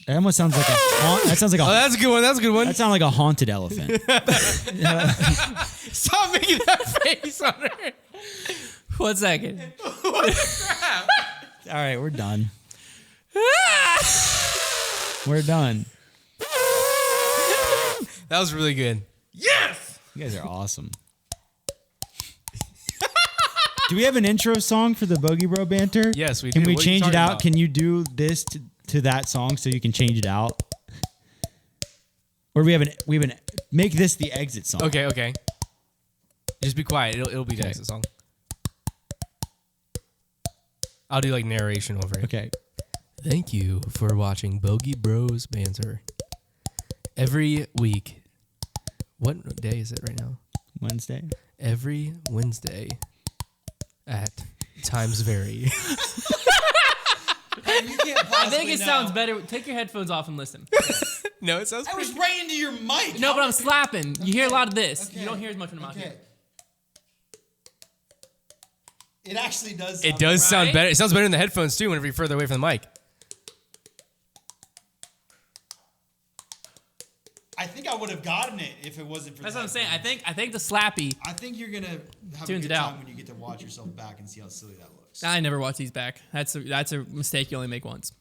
That almost sounds like a haunt. That sounds like a. Oh, that's a good one. That sounds like a haunted elephant. Stop making that face on her. 1 second. All right, we're done. We're done. That was really good. Yes! You guys are awesome. Do we have an intro song for the Bogey Bro banter? Yes, we Can do. we What are you change it talking out? about? Can you do this to that song so you can change it out? Or we have an make this the exit song. Okay. Just be quiet. It'll be the exit song. I'll do like narration over it. Okay. Thank you for watching Bogey Bros Banter. Every week. What day is it right now? Wednesday. Every Wednesday at times vary. I think it sounds better. Take your headphones off and listen. No, it sounds I was right into your mic. No, but I'm slapping. You hear a lot of this. You don't hear as much when I'm out here. It actually does. It does sound Right? better. It sounds better in the headphones too whenever you're further away from the mic. I think I would have gotten it if it wasn't for. That's what I'm saying. I think the slappy. I think you're gonna have Tunes a it good out. time when you get to watch yourself back and see how silly that looks. I never watch these back. That's a mistake you only make once.